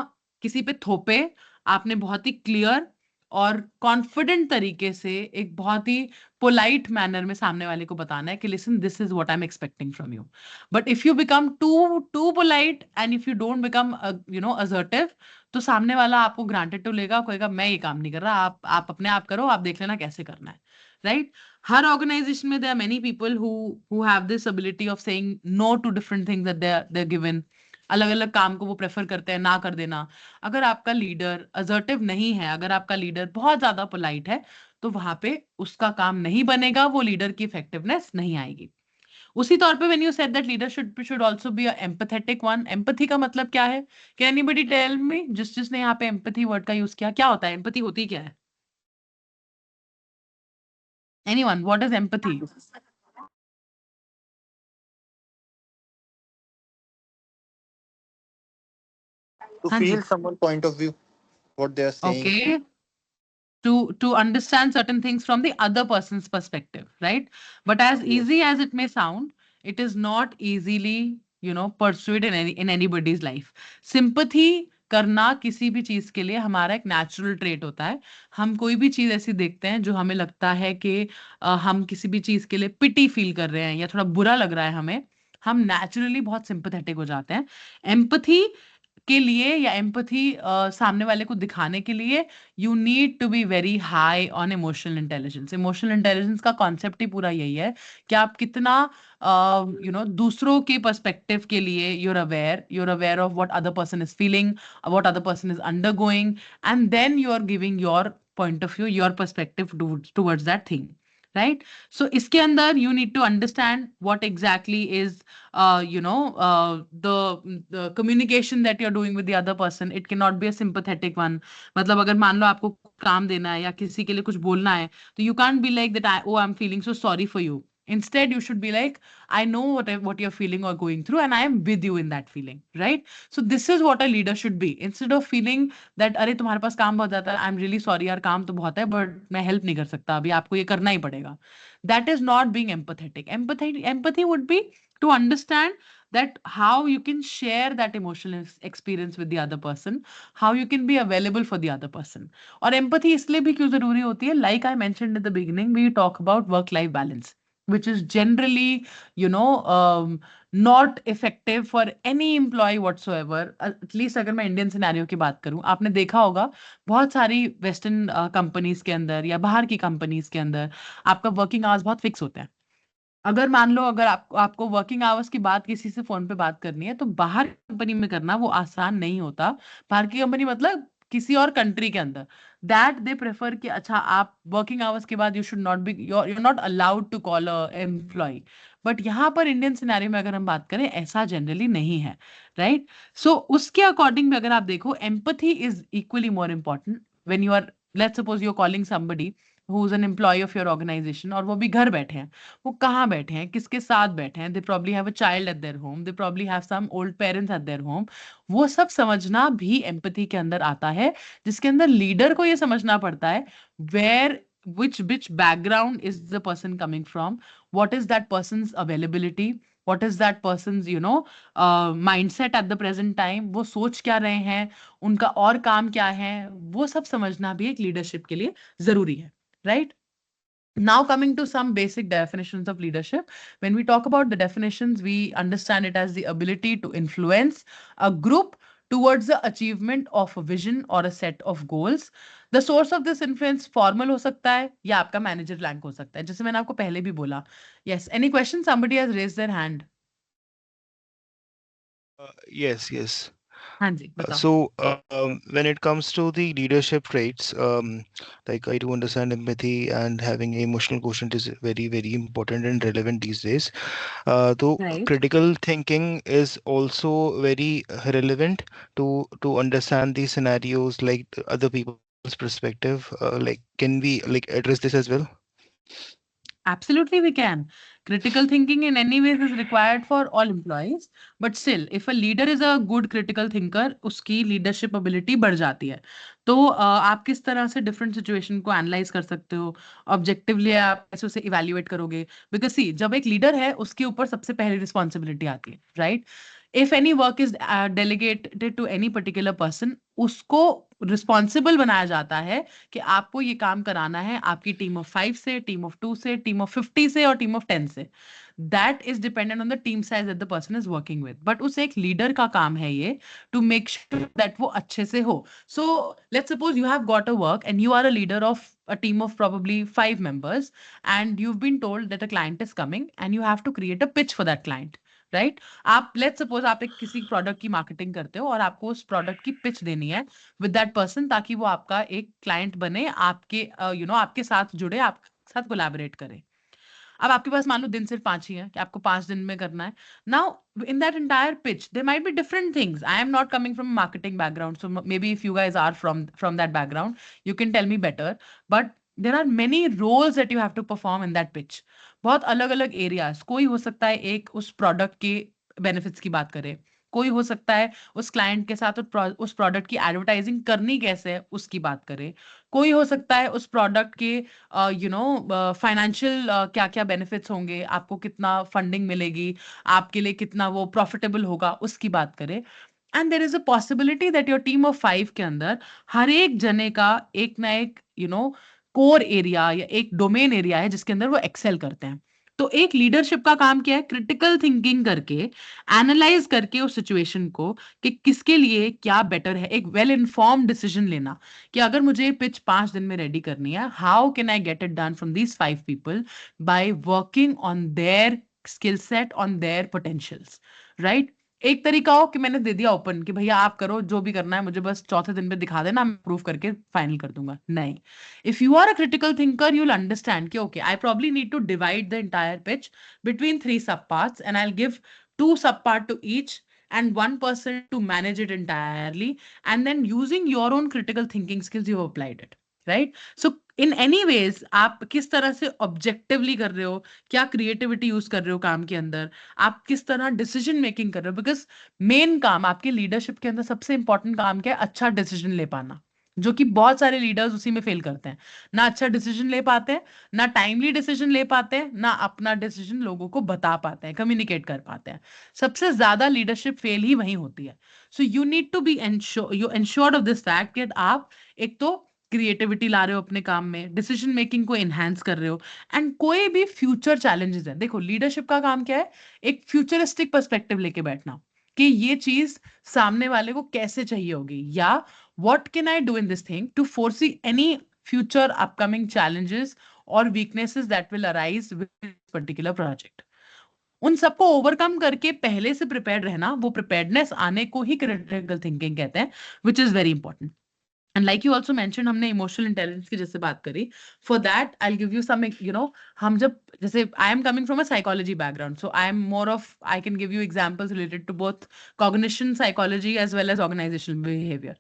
किसी पे थोपे, आपने बहुत ही क्लियर और कॉन्फिडेंट तरीके से एक बहुत ही पोलाइट मैनर में सामने वाले को बताना है कि listen, this is what I am expecting from you. But if you become too polite and if you don't become assertive, तो सामने वाला आपको ग्रांटेड टू लेगा, कहेगा मैं ये काम नहीं कर रहा, आप अपने आप करो, आप देख लेना कैसे करना है, राइट। हर ऑर्गेनाइजेशन में there are many people who have this ability of saying no to different things that they are given. अलग अलग काम को वो प्रेफर करते हैं ना कर देना। अगर आपका लीडर असर्टिव नहीं है, अगर आपका लीडर बहुत ज्यादा पोलाइट है, तो वहां पे उसका काम नहीं बनेगा, वो लीडर की इफेक्टिवनेस नहीं आएगी। उसी तौर पे when you said that leader should also be a empathetic one, empathy का मतलब क्या है? Can anybody tell me? जिसने यहाँ पे एम्पैथी वर्ड का यूज किया, क्या होता है एम्पैथी? होती क्या है? Anyone, what is empathy? To हाँ जी, feel someone point of view, what they are saying. Okay, to understand certain things from the other person's perspective, right? But as easy as it may sound, it is not easily, pursued in anybody's life. Sympathy करना किसी भी चीज के लिए हमारा एक नेचुरल ट्रेट होता है. हम कोई भी चीज ऐसी देखते हैं जो हमें लगता है कि हम किसी भी चीज के लिए पिटी फील कर रहे हैं या थोड़ा बुरा लग रहा है हमें, हम नेचुरली बहुत सिंपैथेटिक हो जाते हैं. एम्पथी के लिए या एम्पथी सामने वाले को दिखाने के लिए you need to be very high on emotional intelligence. Emotional intelligence का कॉन्सेप्ट ही पूरा यही है कि आप कितना दूसरों के पर्सपेक्टिव के लिए you're aware of what other person is feeling, what other person is undergoing, and then you are giving your point of view, your perspective towards that thing, right? So iske andar you need to understand what exactly is the communication that you're doing with the other person. It cannot be a sympathetic one. मतलब अगर मान लो आपको काम देना है या किसी के लिए कुछ बोलना है, तो you can't be like that, I'm feeling so sorry for you. Instead, you should be like, I know what you're feeling or going through, and I am with you in that feeling, right? So this is what a leader should be. Instead of feeling that अरे तुम्हारे पास काम बहुत ज्यादा है, I'm really sorry यार, काम तो बहुत है, but मैं help नहीं कर सकता अभी, आपको ये करना ही पड़ेगा. That is not being empathetic. Empathy would be to understand that how you can share that emotional experience with the other person, how you can be available for the other person. और empathy इसलिए भी क्यों जरूरी होती है? Like I mentioned in the beginning, we talk about work-life balance, which is generally, not effective for any employee whatsoever. At least अगर मैं इंडियन सिनेरियो की बात करूं, आपने देखा होगा बहुत सारी वेस्टर्न कंपनीज के अंदर या बाहर की कंपनीज के अंदर आपका वर्किंग आवर्स बहुत फिक्स होते हैं. अगर मान लो अगर आपको वर्किंग आवर्स की बात किसी से फोन पे बात करनी है, तो बाहर कंपनी में करना वो आसान नहीं होता. बाहर की कंपनी मतलब किसी और कंट्री के अंदर, दैट दे प्रेफर कि अच्छा आप वर्किंग आवर्स के बाद you should not be, you're not allowed to call a employee. But यहाँ पर इंडियन सिनेरियो में अगर हम बात करें, ऐसा जनरली नहीं है, राइट? सो उसके अकॉर्डिंग में अगर आप देखो, empathy is equally more important when you are, let's suppose you are calling somebody who is an employee of your organisation, और वो भी घर बैठे हैं. वो कहाँ बैठे हैं, किसके साथ बैठे हैं? They probably have a child at their home, they probably have some old parents at their home. वो सब समझना भी एम्पैथी के अंदर आता है, जिसके अंदर लीडर को ये समझना पड़ता है where which background is the person coming from, what is that person's availability, what is that person's mindset at the present time, वो सोच क्या रहे हैं, उनका और काम क्या है, वो सब समझना भी एक लीडरशिप के लिए जरूरी है, right? Now coming to some basic definitions of leadership. When we talk about the definitions, we understand it as the ability to influence a group towards the achievement of a vision or a set of goals. The source of this influence formal हो सकता है या आपका manager rank हो सकता है, जैसे मैंने आपको पहले भी बोला. Yes, any question? Somebody has raised their hand. Yes. हाँ जी, बताओ. So, when it comes to the leadership traits, like I do understand empathy and having emotional quotient is very, very important and relevant these days. So Right. critical thinking is also very relevant to understand these scenarios, like other people's perspective. Like, can we like address this as well? Absolutely, we can. Critical thinking in any ways is required for all employees, but still, if a leader is a good critical thinker, उसकी leadership ability बढ़ जाती है. तो आप किस तरह से different situation को analyze कर सकते हो, objectively आप कैसे उसे evaluate करोगे? Because see, जब एक leader है, उसके ऊपर सबसे पहली responsibility आती है, right? If any work is delegated to any particular person, उसको responsible बनाया जाता है कि आपको ये काम कराना है आपकी टीम ऑफ 5 से, टीम ऑफ 2 से, टीम ऑफ 50 से और टीम ऑफ 10 से. That is dependent on the team size that the person is working with. But उस एक लीडर का काम है ये टू मेक श्योर दैट वो अच्छे से हो. So let's suppose you have got a work and you are a leader of a team of probably 5 members, and you've been told that a client is coming and you have to create a pitch for that client, right? आप लेट्स सपोज आप एक किसी प्रोडक्ट की मार्केटिंग करते हो और आपको उस प्रोडक्ट की पिच देनी है विद दैट पर्सन, ताकि वो आपका एक क्लाइंट बने, आपके आपके साथ जुड़े, आपके साथ कोलैबोरेट करे. अब आपके पास मान लो दिन सिर्फ 5 ही है कि आपको 5 दिन में करना है. Now in that entire pitch there might be different things. I am not coming from a marketing background, so maybe if you guys are from that background, you can tell me better. But there are many roles that you have to perform in that pitch. बहुत अलग अलग एरियाज. कोई हो सकता है एक उस प्रोडक्ट के बेनिफिट्स की बात करे, कोई हो सकता है उस क्लाइंट के साथ उस प्रोडक्ट की एडवर्टाइजिंग करनी कैसे है उसकी बात करे, कोई हो सकता है उस प्रोडक्ट के फाइनेंशियल क्या क्या बेनिफिट्स होंगे, आपको कितना फंडिंग मिलेगी, आपके लिए कितना वो प्रॉफिटेबल होगा उसकी बात करे। And there is a possibility that your team of 5 के अंदर हर एक जने का एक ना एक कोर एरिया या एक डोमेन एरिया है जिसके अंदर वो एक्सेल करते हैं। तो एक लीडरशिप का काम क्या है, क्रिटिकल थिंकिंग करके एनालाइज करके उस सिचुएशन को कि किसके लिए क्या बेटर है, एक वेल इन्फॉर्म्ड डिसीजन लेना कि अगर मुझे पिच 5 दिन में रेडी करनी है, how can I get it done from these 5 people by working on their skill set, on their potentials, right. एक तरीका हो कि मैंने दे दिया ओपन कि भैया आप करो जो भी करना है, मुझे बस चौथे दिन पे दिखा देना, मैं प्रूव करके फाइनल कर दूंगा। नहीं, if you are a critical thinker, you'll understand कि okay, I probably need to divide the entire pitch between 3 subparts and I'll give 2 subpart to each and one person to manage it entirely, and then using your own critical thinking skills you have applied it, right? So in any ways आप किस तरह से ऑब्जेक्टिवली कर रहे हो, क्या क्रिएटिविटी यूज कर रहे हो काम के अंदर, आप किस तरह डिसीजन मेकिंग कर रहे हो, बिकॉज मेन काम आपके लीडरशिप के अंदर सबसे इंपॉर्टेंट काम क्या है, अच्छा डिसीजन ले पाना, जो कि बहुत सारे लीडर्स उसी में फेल करते हैं। ना अच्छा डिसीजन ले पाते हैं, ना टाइमली डिसीजन ले पाते हैं, ना अपना डिसीजन लोगों को बता पाते हैं, कम्युनिकेट कर पाते हैं। सबसे ज्यादा लीडरशिप फेल ही वहीं होती है। So you need to be insured of this fact कि आप एक तो क्रिएटिविटी ला रहे हो अपने काम में, डिसीजन मेकिंग को एनहांस कर रहे हो, एंड कोई भी फ्यूचर चैलेंजेस है, देखो लीडरशिप का काम क्या है, एक फ्यूचरिस्टिक पर्सपेक्टिव लेके बैठना कि ये चीज सामने वाले को कैसे चाहिए होगी, या what can I do in this thing to foresee any future upcoming challenges or weaknesses that will arise with this particular project. उन सबको ओवरकम करके पहले से प्रिपेयर्ड रहना, वो प्रिपेयर्डनेस आने को ही क्रिटिकल थिंकिंग कहते हैं, which is very important. And like you also mention, हमने इमोशनल इंटेलिजेंस की जैसे बात करी, for that I give you some, हम जब जैसे I am coming from a psychology background, so I am more of, I can give you examples related to both cognition psychology as well as organizational behavior.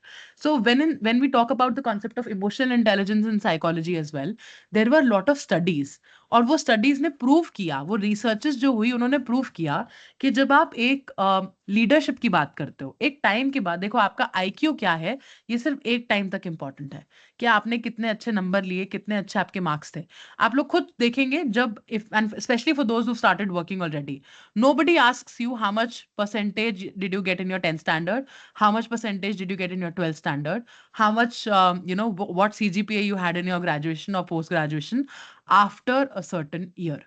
So when we talk about the concept of emotional intelligence in psychology as well, there were a lot of studies, और वो स्टडीज ने प्रूव किया, वो रिसर्चेस जो हुई उन्होंने प्रूव किया कि जब आप एक लीडरशिप की बात करते हो, एक टाइम के बाद, देखो आपका आईक्यू क्या है, ये सिर्फ एक टाइम तक इंपॉर्टेंट है कि आपने कितने अच्छे नंबर लिए, कितने अच्छे आपके मार्क्स थे। आप लोग खुद देखेंगे जब, if and specially for those who started working already, nobody asks you how much percentage did you get in your 10th standard, how much percentage did you get in your 12th standard, how much what CGPA you had in your graduation or post graduation after a certain year,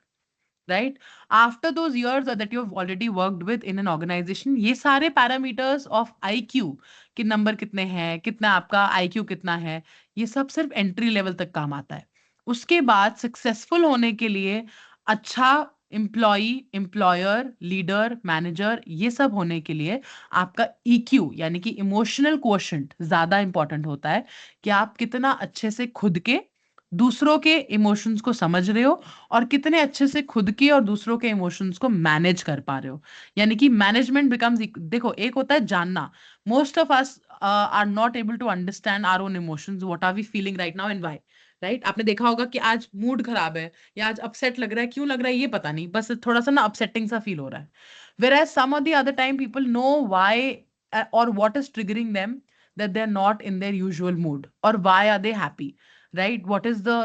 right? After those years that you've already worked with in an organization, ये सारे parameters of IQ, कि नंबर कितने हैं, कितना आपका IQ कितना है, ये सब सिर्फ एंट्री लेवल तक काम आता है। उसके बाद सक्सेसफुल होने के लिए अच्छा एम्प्लॉई, एम्प्लॉयर, लीडर, मैनेजर, ये सब होने के लिए आपका EQ यानी कि इमोशनल क्वोशंट ज्यादा इंपॉर्टेंट होता है, कि आप कितना अच्छे से खुद के, दूसरों के इमोशंस को समझ रहे हो, और कितने अच्छे से खुद के और दूसरों के इमोशंस को मैनेज कर पा रहे हो। यानी कि मैनेजमेंट बिकम्स, देखो एक होता है जानना, most of us are not able to understand our own emotions, what are we feeling right now and why, right? आपने देखा होगा कि आज मूड खराब है या आज अपसेट लग रहा है, क्यों लग रहा है ये पता नहीं, बस थोड़ा सा ना अपसेटिंग सा फील हो रहा है। whereas some of the other time people know why or what is triggering them, that they're not in their usual mood, or why are they happy, right? What is the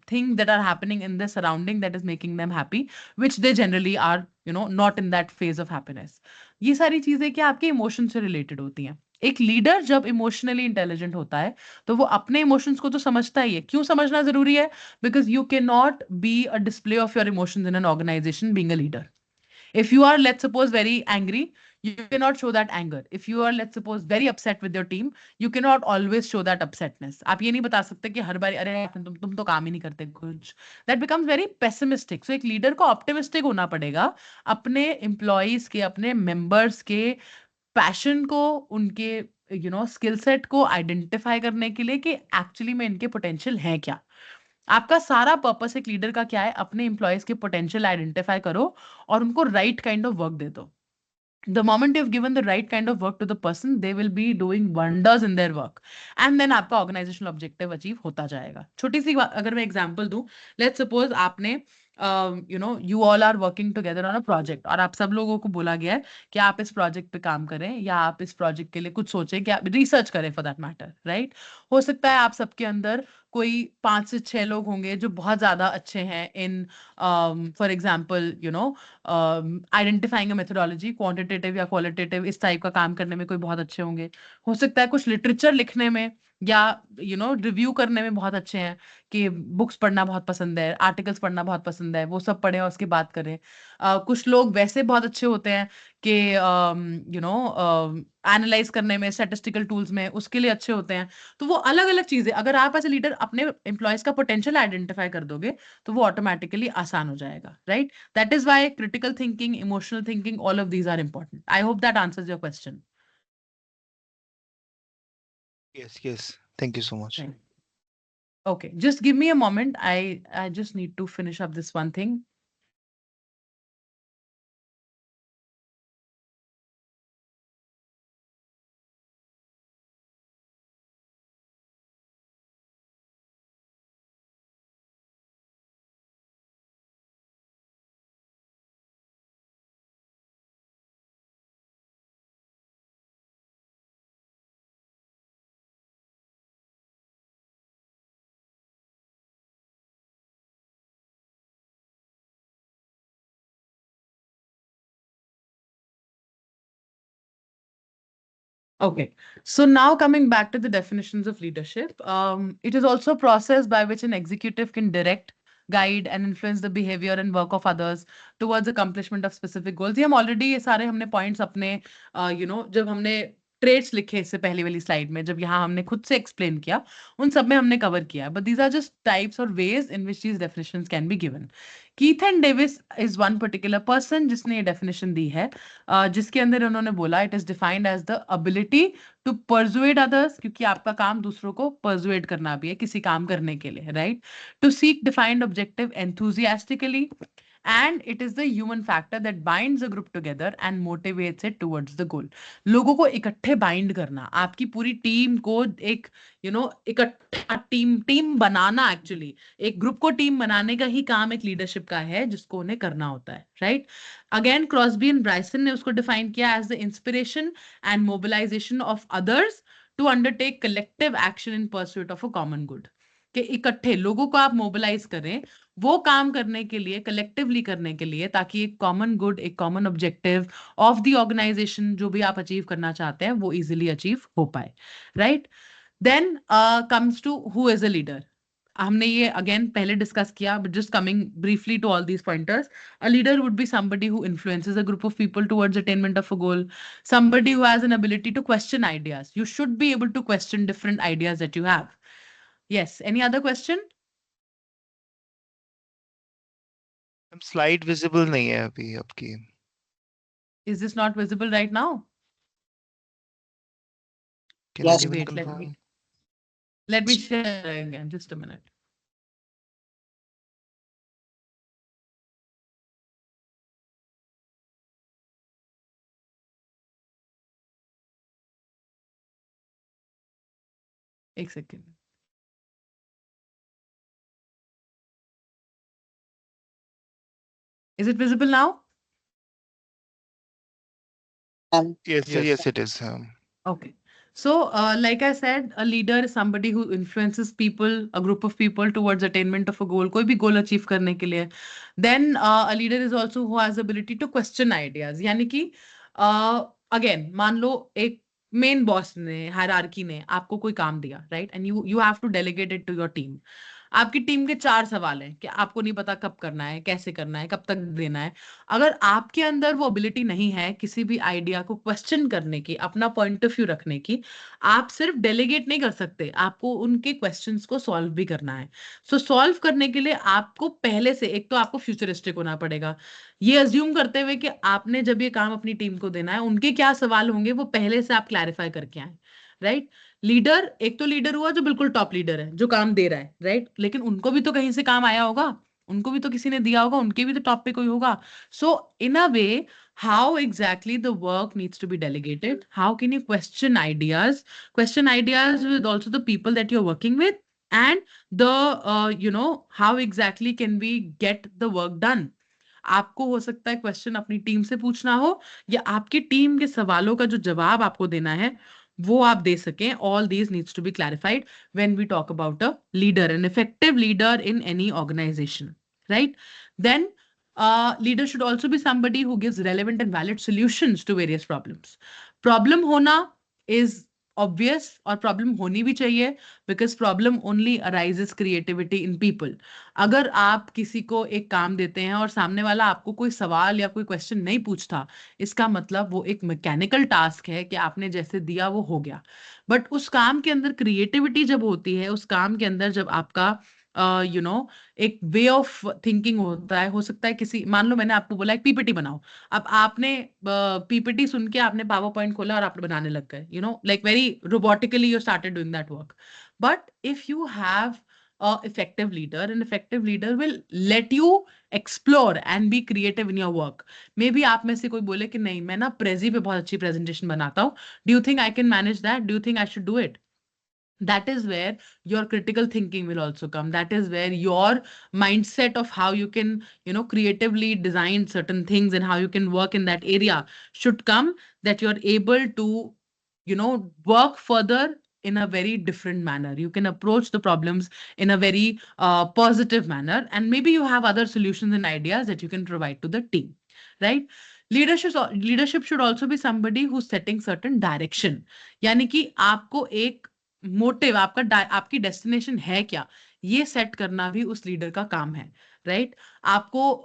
thing that are happening in their surrounding that is making them happy, which they generally are not in that phase of happiness. ये सारी चीजें क्या आपके इमोशन से रिलेटेड होती हैं। एक लीडर जब इमोशनली इंटेलिजेंट होता है तो वो अपने इमोशंस को तो समझता ही है। क्यों समझना जरूरी है? Because you can not be a display of your emotions in an organisation being a leader. If you are, let's suppose, very angry, you cannot show that anger. If you are, let's suppose, very upset with your team, you cannot always show that upsetness. आप ये नहीं बता सकते कि हर बार अरे तुम तो काम ही नहीं करते कुछ। That becomes very pessimistic. So एक लीडर को ऑप्टिमिस्टिक होना पड़ेगा, अपने एम्प्लॉइज के, अपने मेंबर्स के पैशन को, उनके स्किल सेट को आइडेंटिफाई करने के लिए कि एक्चुअली में इनके पोटेंशियल है क्या। आपका सारा पर्पस एक लीडर का क्या है? अपने एम्प्लॉयज के पोटेंशियल आइडेंटिफाई करो और उनको राइट काइंड ऑफ वर्क दे दो। The moment you've given the right kind of work to the person, they will be doing wonders in their work, and then आपका ऑर्गेनाइजेशनल ऑब्जेक्टिव अचीव होता जाएगा। छोटी सी अगर मैं एग्जांपल दूं, लेट्स सपोज आपने you all are working together on a project और आप सब लोगों को बोला गया है कि आप इस प्रोजेक्ट पे काम करें या आप इस प्रोजेक्ट के लिए कुछ सोचें कि आप रिसर्च करें फॉर दैट मैटर, राइट? हो सकता है आप सबके अंदर कोई 5 से 6 लोग होंगे जो बहुत ज्यादा अच्छे हैं in for example identifying a methodology, quantitative या क्वालिटेटिव, इस टाइप का काम करने में कोई बहुत अच्छे होंगे। हो सकता है कुछ लिटरेचर लिखने में या रिव्यू करने में बहुत अच्छे हैं, कि बुक्स पढ़ना बहुत पसंद है, आर्टिकल्स पढ़ना बहुत पसंद है, वो सब पढ़ें और उसकी बात करें। कुछ लोग वैसे बहुत अच्छे होते हैं कि एनालाइज करने में, स्टैटिस्टिकल टूल्स में, उसके लिए अच्छे होते हैं। तो वो अलग अलग चीजें, अगर आप एज ए लीडर अपने एम्प्लॉयज का पोटेंशियल आइडेंटिफाई कर दोगे तो वो ऑटोमेटिकली आसान हो जाएगा, राइट? That is why critical thinking, emotional thinking, all of these are important. I hope that answers your question. Yes. Thank you so much. Right. Okay, just give me a moment. I just need to finish up this one thing. Okay, so now coming back to the definitions of leadership, it is also a process by which an executive can direct, guide, and influence the behavior and work of others towards accomplishment of specific goals. ये हम already ये सारे हमने points अपने जब हमने traits लिखे इससे पहले वाली slide में, जब यहाँ हमने खुद से explain किया, उन सब में हमने cover किया. But these are just types or ways in which these definitions can be given. Keith and Davis is one particular person जिसने ये definition दी है, जिसके अंदर उन्होंने बोला it is defined as the ability to persuade others, क्योंकि आपका काम दूसरों को persuade करना भी है किसी काम करने के लिए, right? To seek defined objective enthusiastically, and it is the human factor that binds a group together and motivates it towards the goal. लोगों को इकट्ठे बाइंड करना, आपकी पूरी टीम को एक इकट्ठा टीम बनाना, एक्चुअली एक ग्रुप को टीम बनाने का ही काम एक लीडरशिप का है जिसको उन्हें करना होता है, right? Again Crosby and Bryson ने उसको डिफाइन किया as the inspiration and mobilisation of others to undertake collective action in pursuit of a common good, कि इकट्ठे लोगों को आप मोबिलाइज करें वो काम करने के लिए, कलेक्टिवली करने के लिए, ताकि एक कॉमन गुड, एक common objective of the organisation जो भी आप अचीव करना चाहते हैं वो इजिली अचीव हो पाए, right? Then comes to who is a leader. हमने ये अगेन पहले डिस्कस किया, but just coming briefly to all these pointers. A leader would be somebody who influences a group of people towards attainment of a goal, somebody who has an ability to question ideas. You should be able to question different ideas that you have. Yes, any other question? Slide visible नहीं है अभी आपकी. Is this not visible right now? Can Yes. anyone Wait, confirm? let me share again, just a minute. एक second. Is it visible now? Yes, it is. Okay. So, like I said, a leader is somebody who influences people, a group of people towards attainment of a goal, कोई भी goal achieve करने के लिए. Then, a leader is also who has the ability to question ideas. यानी कि, again, मान लो एक main boss ने, hierarchy ने आपको कोई काम दिया, right? And you have to delegate it to your team. आपकी टीम के 4 सवाल हैं कि आपको नहीं पता कब करना है, कैसे करना है, कब तक देना है. अगर आपके अंदर वो एबिलिटी नहीं है किसी भी आइडिया को क्वेश्चन करने की, अपना पॉइंट ऑफ व्यू रखने की, आप सिर्फ डेलीगेट नहीं कर सकते, आपको उनके क्वेश्चंस को सॉल्व भी करना है. सो सॉल्व करने के लिए आपको पहले से, एक तो आपको फ्यूचरिस्टिक होना पड़ेगा, ये अज्यूम करते हुए कि आपने जब ये काम अपनी टीम को देना है, उनके क्या सवाल होंगे वो पहले से आप क्लैरिफाई करके आए, राइट? लीडर, एक तो लीडर हुआ जो बिल्कुल टॉप लीडर है, जो काम दे रहा है, राइट? लेकिन उनको भी तो कहीं से काम आया होगा, उनको भी तो किसी ने दिया होगा, उनके भी तो टॉप पे कोई होगा. So in a way, how exactly the work needs to be delegated? How can you question ideas with also the people that you're working with? and the how exactly can we get the work done. आपको हो सकता है क्वेश्चन अपनी टीम से पूछना हो, या आपकी टीम के सवालों का जो जवाब आपको देना है वो आप दे सकें. All these needs to be clarified when we talk about a leader, an effective leader in any organisation, right. Then leader should also be somebody who gives relevant and valid solutions to various problems. Problem होना is obvious, और प्रॉब्लम होनी भी चाहिए, because problem only arises creativity in people. अगर आप किसी को एक काम देते हैं और सामने वाला आपको कोई सवाल या कोई क्वेश्चन नहीं पूछता, इसका मतलब वो एक मैकेनिकल टास्क है कि आपने जैसे दिया वो हो गया. बट उस काम के अंदर क्रिएटिविटी जब होती है, उस काम के अंदर जब आपका एक वे ऑफ थिंकिंग होता है. हो सकता है किसी, मान लो मैंने आपको बोला एक पीपीटी बनाओ, अब आपने पीपीटी सुन के आपने पावर पॉइंट खोला और आप बनाने लग गए, like very robotically you started doing that work. But if you have a effective leader, an effective leader will let you explore and be creative in your work. Maybe आप में से कोई बोले कि नहीं, मैं ना प्रेजी पे बहुत अच्छी प्रेजेंटेशन बनाता हूँ, do you think I can manage that, do you think I should do it? That is where your critical thinking will also come. That is where your mindset of how you can creatively design certain things and how you can work in that area should come, that you're able to work further in a very different manner. You can approach the problems in a very positive manner, and maybe you have other solutions and ideas that you can provide to the team, right? Leadership should also be somebody who's setting certain direction. यानी कि आपको एक मोटिव, आपकी डेस्टिनेशन है क्या, ये सेट करना भी उस लीडर का काम है, राइट. आपको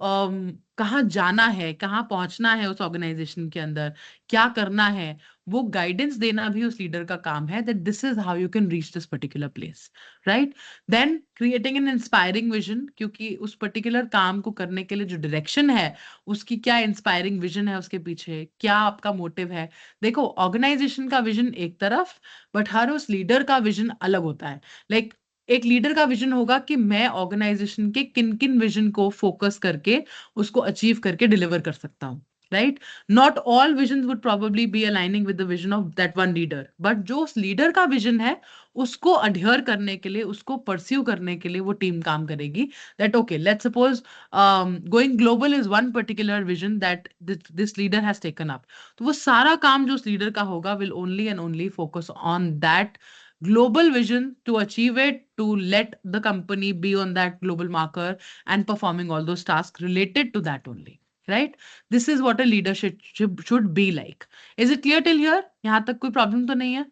कहाँ जाना है, कहाँ पहुंचना है उस ऑर्गेनाइजेशन के अंदर, क्या करना है, वो गाइडेंस देना भी उस लीडर का काम है, that this is how you can reach this particular place, right. Then creating an inspiring vision, क्योंकि उस पर्टिकुलर काम को करने के लिए जो डायरेक्शन है, उसकी क्या इंस्पायरिंग विजन है, उसके पीछे क्या आपका मोटिव है. देखो, ऑर्गेनाइजेशन का विजन एक तरफ, बट हर उस लीडर का विजन अलग होता है. लाइक एक लीडर का विजन होगा कि मैं ऑर्गेनाइजेशन के किन किन विजन को फोकस करके उसको अचीव करके डिलीवर कर सकता हूँ, right. Not all vision would probably be aligning with the vision of that one leader, but जो उस लीडर का विजन है उसको अडहियर करने के लिए, उसको परस्यू करने के लिए वो टीम काम करेगी. That okay, let's suppose going global is one particular vision that this leader has taken up. तो वो सारा काम जो उस लीडर का होगा will only and only focus on that global vision to achieve it, to let the company be on that global marker and performing all those tasks related to that only, right. This is what a leadership should be like. Is it clear till here? yahan tak koi problem to nahi hai?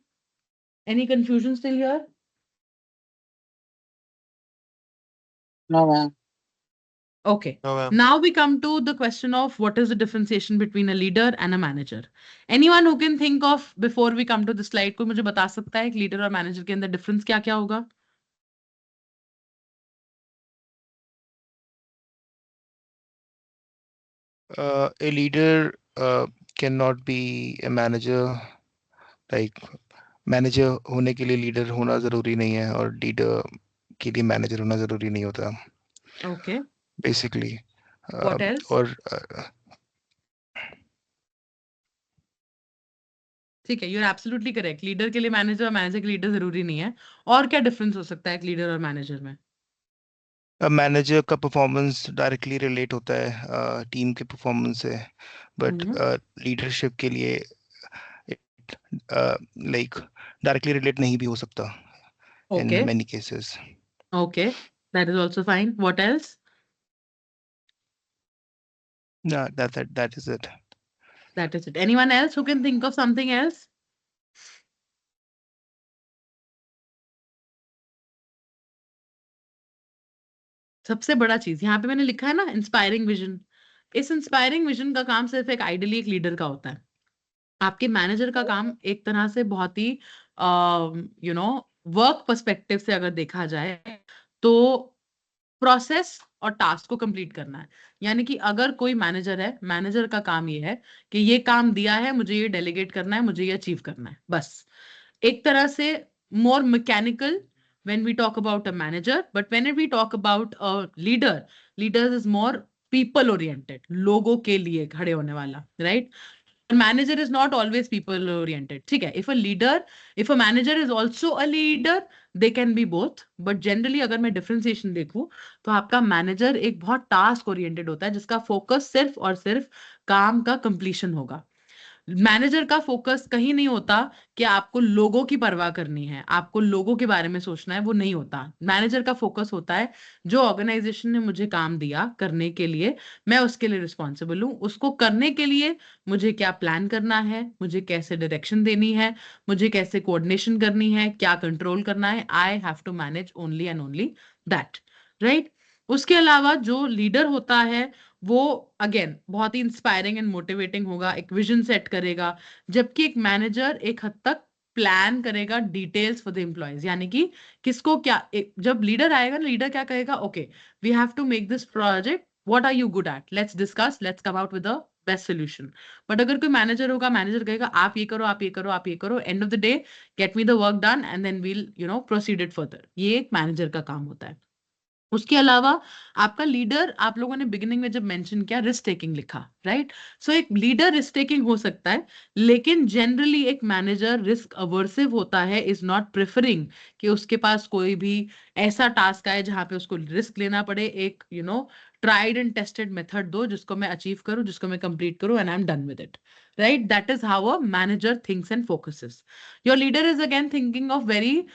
Any confusions till here? No, ma'am. Okay. No, ma'am. Now we come to the question of what is the differentiation between a leader and a manager. Anyone who can think of, before we come to the slide, कोई मुझे बता सकता है कि leader और manager के अंदर difference क्या क्या होगा? A leader cannot be a manager. Like manager होने के लिए leader होना जरूरी नहीं है, और leader के लिए manager होना जरूरी नहीं होता. Okay. Basically. What else? और ठीक है, you're absolutely correct. लीडर के लिए मैनेजर और मैनेजर के लीडर जरूरी नहीं है. और क्या डिफरेंस हो सकता है एक लीडर और मैनेजर में? मैनेजर का परफॉर्मेंस डायरेक्टली रिलेट होता है टीम के परफॉर्मेंस से, बट लीडरशिप के लिए लाइक डायरेक्टली रिलेट नहीं भी हो सकता इन Okay. Many cases. Okay, that is also fine. What else? That is it. That is it. Anyone else who can think of something else? सबसे बड़ा चीज यहाँ पे मैंने लिखा है ना, इंस्पायरिंग विजन. इस इंस्पायरिंग विजन का काम सिर्फ एक आइडियली एक लीडर का होता है. आपके मैनेजर का काम एक तरह से बहुत ही वर्क पर्सपेक्टिव से अगर देखा जाए तो प्रोसेस और टास्क को कंप्लीट करना है. यानी कि अगर कोई मैनेजर है, मैनेजर का काम ये है कि ये काम दिया है, मुझे ये डेलीगेट करना है, मुझे ये अचीव करना है, बस. एक तरह से more mechanical when we talk about a manager, but when we talk about a leader is more people oriented, लोगों के लिए खड़े होने वाला, right. manager is not always people oriented. ठीक है, if a manager is also a leader, they can be both, but generally अगर मैं differentiation देखूं तो आपका manager एक बहुत task oriented होता है जिसका focus सिर्फ और सिर्फ काम का completion होगा. मैनेजर का फोकस कहीं नहीं होता कि आपको लोगों की परवाह करनी है, आपको लोगों के बारे में सोचना है, वो नहीं होता. मैनेजर का फोकस होता है जो ऑर्गेनाइजेशन ने मुझे काम दिया करने के लिए, मैं उसके लिए रिस्पॉन्सिबल हूँ. उसको करने के लिए मुझे क्या प्लान करना है, मुझे कैसे डायरेक्शन देनी है, मुझे कैसे कोऑर्डिनेशन करनी है, क्या कंट्रोल करना है. I have to manage only and only that, right. उसके अलावा जो लीडर होता है वो अगेन बहुत ही इंस्पायरिंग एंड मोटिवेटिंग होगा, एक विजन सेट करेगा, जबकि एक मैनेजर एक हद तक प्लान करेगा डिटेल्स फॉर द एम्प्लॉयज. यानी कि किसको क्या, जब लीडर आएगा ना, लीडर क्या कहेगा, okay we have to make this project, what are you good at, let's discuss, let's come out with the best solution. But अगर कोई मैनेजर होगा, मैनेजर कहेगा आप ये करो, आप ये करो, आप ये करो, end of the day get me the work done and then we'll proceed it further. ये एक मैनेजर का काम होता है. उसके अलावा आपका लीडर, आप लोगों ने बिगिनिंग में जब मेंशन किया रिस्क टेकिंग लिखा, राइट. सो एक लीडर रिस्क टेकिंग हो सकता है, लेकिन जनरली एक मैनेजर रिस्क अवर्सिव होता है, इज नॉट प्रेफरिंग कि उसके पास कोई भी ऐसा टास्क आए जहां पे उसको रिस्क लेना पड़े. एक ट्राइड एंड टेस्टेड मेथड दो जिसको मैं अचीव करूं, जिसको मैं कंप्लीट करूं and I am done with it, right. That is how a manager thinks and focuses. Your leader is again thinking of very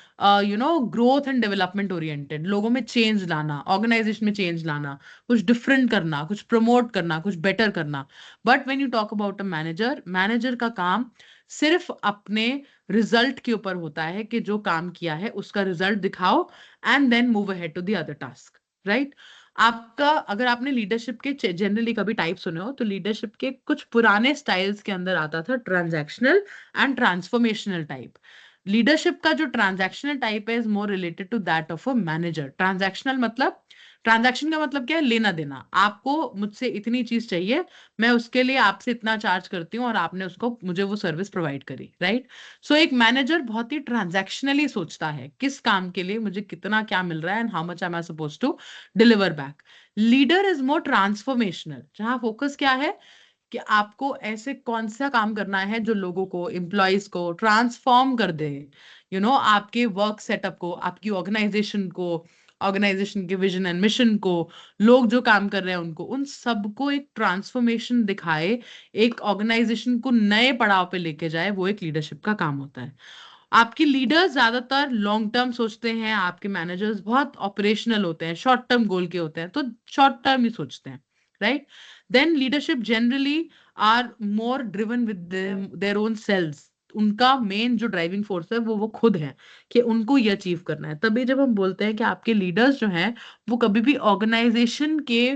growth and development oriented. लोगों में change लाना, organization में change लाना, कुछ different करना, कुछ promote करना, कुछ better करना. But when you talk about a manager का काम सिर्फ अपने रिजल्ट के ऊपर होता है कि जो काम किया है उसका रिजल्ट दिखाओ and then move ahead to the other task, right. आपका, अगर आपने लीडरशिप के जनरली कभी टाइप सुने हो, तो लीडरशिप के कुछ पुराने स्टाइल्स के अंदर आता था transactional and transformational type. Leadership का जो ट्रांजैक्शनल टाइप है is more related to that of a manager. Transaction का मतलब क्या है, लेना देना. आपको मुझसे इतनी चीज चाहिए, मैं उसके लिए आपसे इतना चार्ज करती हूँ और आपने उसको मुझे वो सर्विस प्रोवाइड करी, राइट. सो एक मैनेजर बहुत ही ट्रांजैक्शनली सोचता है, किस काम के लिए मुझे कितना क्या मिल रहा है and how much am I supposed to deliver back. Leader is more transformational, जहां फोकस क्या है कि आपको ऐसे कौन सा काम करना है जो लोगों को, एम्प्लॉयज को ट्रांसफॉर्म कर दे, आपके वर्क सेटअप को, आपकी ऑर्गेनाइजेशन के विजन एंड मिशन को, लोग जो काम कर रहे हैं उनको, उन सबको एक ट्रांसफॉर्मेशन दिखाए, एक ऑर्गेनाइजेशन को नए पड़ाव पे लेके जाए. वो एक लीडरशिप का काम होता है. आपके लीडर्स ज्यादातर लॉन्ग टर्म सोचते हैं, आपके मैनेजर्स बहुत ऑपरेशनल होते हैं, शॉर्ट टर्म गोल के होते हैं, तो शॉर्ट टर्म ही सोचते हैं, right. Then leadership generally are more driven with their own selves. उनका मेन जो ड्राइविंग फोर्स है वो खुद है कि उनको ये अचीव करना है. तभी जब हम बोलते हैं कि आपके लीडर्स जो हैं वो कभी भी ऑर्गेनाइजेशन के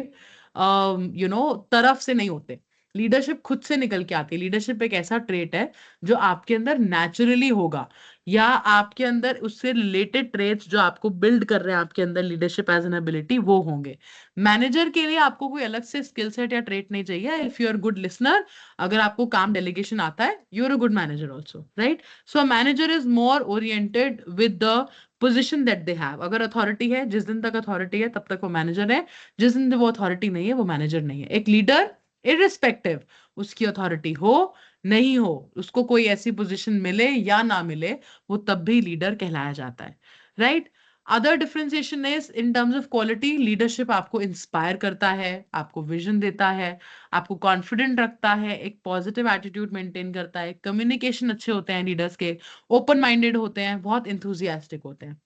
तरफ से नहीं होते. लीडरशिप खुद से निकल के आती है. लीडरशिप एक ऐसा ट्रेट है जो आपके अंदर नेचुरली होगा, या आपके अंदर उससे रिलेटेड ट्रेट्स जो आपको बिल्ड कर रहे हैं आपके अंदर लीडरशिप एज एन एबिलिटी, वो होंगे. मैनेजर के लिए आपको कोई अलग से स्किल सेट या ट्रेट नहीं चाहिए. If you are good listener, अगर आपको काम डेलीगेशन आता है, you are a good manager also, right. So manager is more oriented with the position that they have. अगर अथॉरिटी है, जिस दिन तक अथॉरिटी है तब तक वो मैनेजर है, जिस दिन वो अथॉरिटी नहीं है वो मैनेजर नहीं है. एक लीडर इररिस्पेक्टिव उसकी अथॉरिटी हो नहीं हो, उसको कोई ऐसी पोजीशन मिले या ना मिले, वो तब भी लीडर कहलाया जाता है, right. Other differentiation is in terms of quality. Leadership आपको इंस्पायर करता है, आपको विजन देता है, आपको कॉन्फिडेंट रखता है, एक पॉजिटिव एटीट्यूड मेंटेन करता है, कम्युनिकेशन अच्छे होते हैं लीडर्स के, ओपन माइंडेड होते हैं, बहुत इंथुजियास्टिक होते हैं.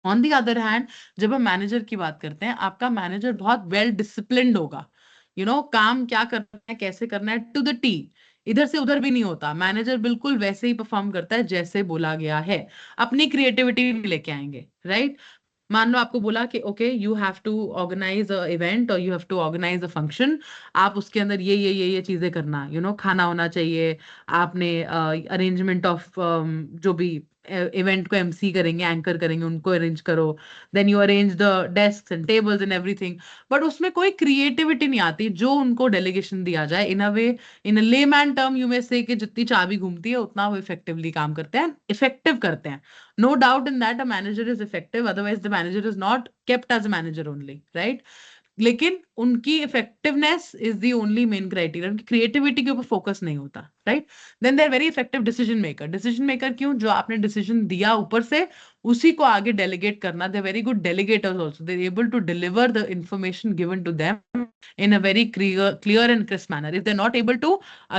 ऑन दी अदर हैंड, जब हम मैनेजर की बात करते हैं, आपका मैनेजर बहुत वेल डिसिप्लिन्ड होगा. काम क्या करना है, कैसे करना है, टू द टी. इधर से उधर भी नहीं होता. मैनेजर बिल्कुल वैसे ही परफॉर्म करता है जैसे बोला गया है. अपनी क्रिएटिविटी भी लेके आएंगे, राइट. मान लो आपको बोला कि okay you have to organise a event और you have to organise a function. आप उसके अंदर ये चीजें करना, खाना होना चाहिए, आपने अरेंजमेंट ऑफ जो भी इवेंट को एमसी करेंगे, एंकर करेंगे, उनको अरेंज करो. Then you arrange the desk and tables and everything. But उसमें कोई क्रिएटिविटी नहीं आती. जो उनको डेलीगेशन दिया जाए, इन a way, in a layman term you में से कि जितनी चाबी घूमती है उतना वो इफेक्टिवली काम करते हैं, इफेक्टिव करते हैं. No doubt in that a manager is effective, otherwise the manager is not kept as a manager only, right. लेकिन उनकी effectiveness is the only main criteria, उनकी क्रिएटिविटी के ऊपर फोकस नहीं होता, right? Then they are very effective decision maker क्यों? जो आपने डिसीजन दिया ऊपर से उसी को आगे डेलीगेट करना, they very good delegators also, they able to deliver the information given to them in a very clear and crisp manner. If they're not able to,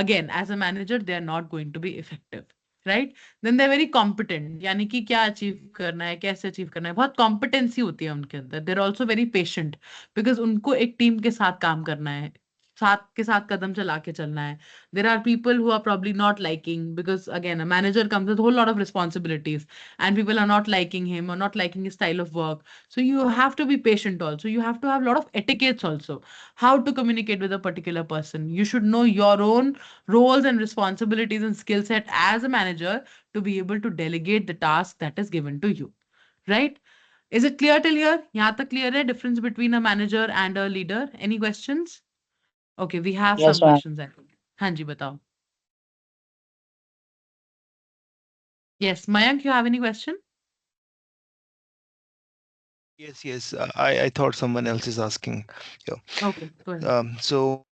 again as a manager they are not going to be effective, right? Then they're very competent, यानी कि क्या अचीव करना है, कैसे अचीव करना है, बहुत कॉम्पिटेंसी होती है उनके अंदर. they're also very patient because उनको एक टीम के साथ काम करना है, साथ के साथ कदम चला के चलना है. There are people who are probably not liking, because again a manager comes with a whole lot of responsibilities and people are not liking him or not liking his style of work. So you have to be patient also, you have to have a lot of etiquettes also, how to communicate with a particular person. You should know your own roles and responsibilities and skill set as a manager to be able to delegate the task that is given to you, right? Is it clear till here? यहाँ तक clear है difference between a manager and a leader? Any questions? Okay, we have Yes, some ma'am. questions, I think. हाँ जी, बताओ. Yes, Mayank, you have any question? Yes. I thought someone else is asking. Okay, go ahead. So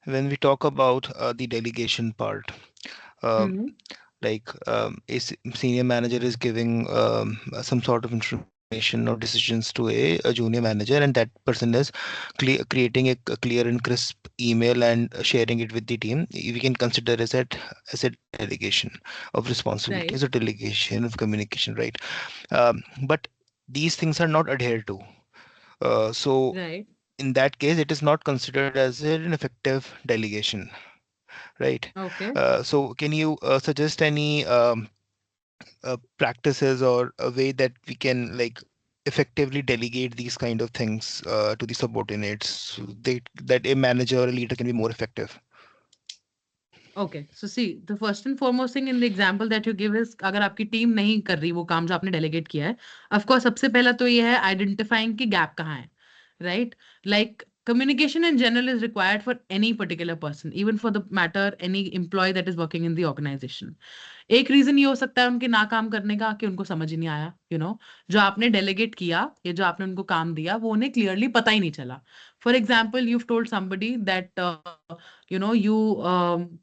when we talk about the delegation part, Mhm. like a senior manager is giving some sort of information or decisions to a junior manager, and that person is creating a clear and crisp email and sharing it with the team. We can consider as a delegation of responsibilities or delegation of communication, right? But these things are not adhered to. So Right. in that case, it is not considered as an effective delegation, right? Okay. So can you suggest any practices or a way that we can like effectively delegate these kind of things to the subordinates so that a manager or a leader can be more effective? Okay, so see, the first and foremost thing in the example that you give is, अगर आपकी टीम नहीं कर रही वो काम जो आपने डेलीगेट किया है, of course सबसे पहला तो ये है आइडेंटिफाइंग कि गैप कहाँ है, right? Like communication in general is required for any particular person, even for the matter any employee that is working in the organization. एक रीजन ये हो सकता है उनके ना काम करने का कि उनको समझ ही नहीं आया, जो आपने डेलीगेट किया या जो आपने उनको काम दिया वो उन्हें क्लियरली पता ही नहीं चला. For example, you told somebody that you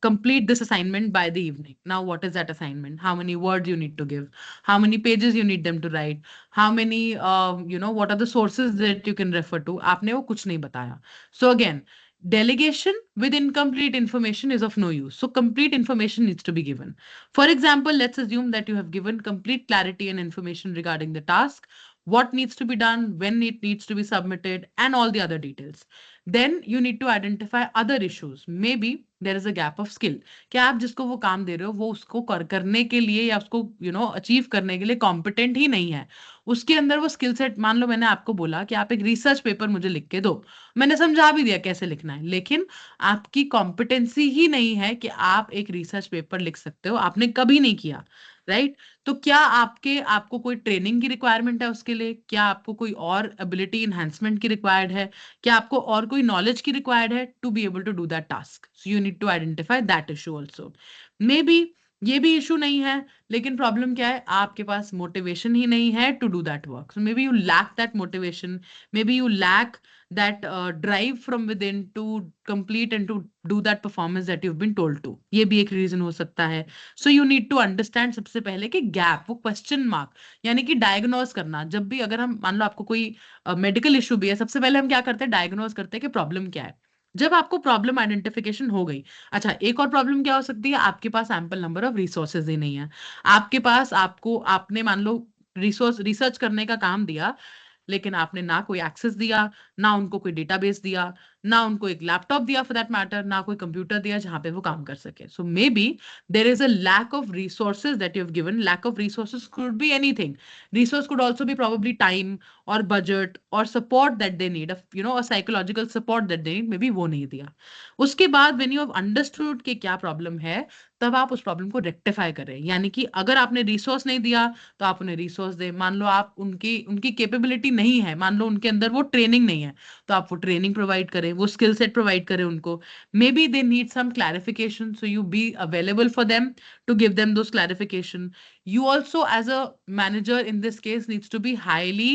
complete this assignment by the evening. Now what is that assignment? How many words you need to give, how many pages you need them to write, how many what are the sources that you can refer to. आपने वो कुछ नहीं बताया. So again, delegation with incomplete information is of no use. So complete information needs to be given. For example, let's assume that you have given complete clarity and information regarding the task, what needs to be done, when it needs to be submitted, and all the other details. Then you need to identify other issues. Maybe there is a gap of skill. क्या आप जिसको वो काम दे रहे हो वो उसको करने के लिए या उसको अचीव करने के लिए कॉम्पिटेंट ही नहीं है. उसके अंदर वो स्किल सेट, मान लो मैंने आपको बोला कि आप एक रिसर्च पेपर मुझे लिख के दो, मैंने समझा भी दिया कैसे लिखना है, लेकिन आपकी कॉम्पिटेंसी ही नहीं है कि आप एक रिसर्च पेपर लिख सकते हो, आपने कभी नहीं किया, राइट? तो क्या आपको कोई ट्रेनिंग की रिक्वायरमेंट है उसके लिए? क्या आपको कोई और एबिलिटी इनहेंसमेंट की रिक्वायर्ड है? क्या आपको और कोई नॉलेज की रिक्वायर्ड है to be able to do that task? So you need to identify that issue also. Maybe ये भी इशू नहीं है, लेकिन प्रॉब्लम क्या है, आपके पास मोटिवेशन ही नहीं है to do that work. So may be you lack that motivation, maybe you lack that drive from within to complete and to do that performance that you've been told to. ये भी एक रीजन हो सकता है. So you need to understand सबसे पहले कि गैप, वो क्वेश्चन मार्क, यानी कि डायग्नोज करना. जब भी अगर हम मान लो आपको कोई मेडिकल इशू भी है, सबसे पहले हम क्या करते हैं, डायग्नोज करते हैं कि प्रॉब्लम क्या है. जब आपको प्रॉब्लम आइडेंटिफिकेशन हो गई, अच्छा एक और प्रॉब्लम क्या हो सकती है, आपके पास एम्पल नंबर ऑफ रिसोर्सेज ही नहीं है. आपके पास आपने मान लो रिसर्च करने का काम दिया, लेकिन आपने ना कोई एक्सेस दिया, ना उनको कोई डेटाबेस दिया, ना उनको एक लैपटॉप दिया फॉर दैट मैटर, ना कोई कंप्यूटर दिया जहां पे वो काम कर सके. So may be there is a lack of resources that you have given. Lack of resources could be anything. Resource could also be probably time और बजट और support that they need, a psychological support that they need, may be वो नहीं दिया. उसके बाद व्हेन यू हैव अंडरस्टूड कि क्या प्रॉब्लम है, तब आप उस प्रॉब्लम को रेक्टिफाई करें. यानी कि अगर आपने रिसोर्स नहीं दिया तो आप उन्हें रिसोर्स दें. मान लो आप उनकी कैपेबिलिटी नहीं है, मान लो उनके अंदर वो ट्रेनिंग नहीं है, तो आप वो ट्रेनिंग प्रोवाइड करें. वो स्किल सेट प्रोवाइड करें उनको. Maybe they need some clarification, so you be available for them to give them those clarification. You also as a manager in this case needs to be highly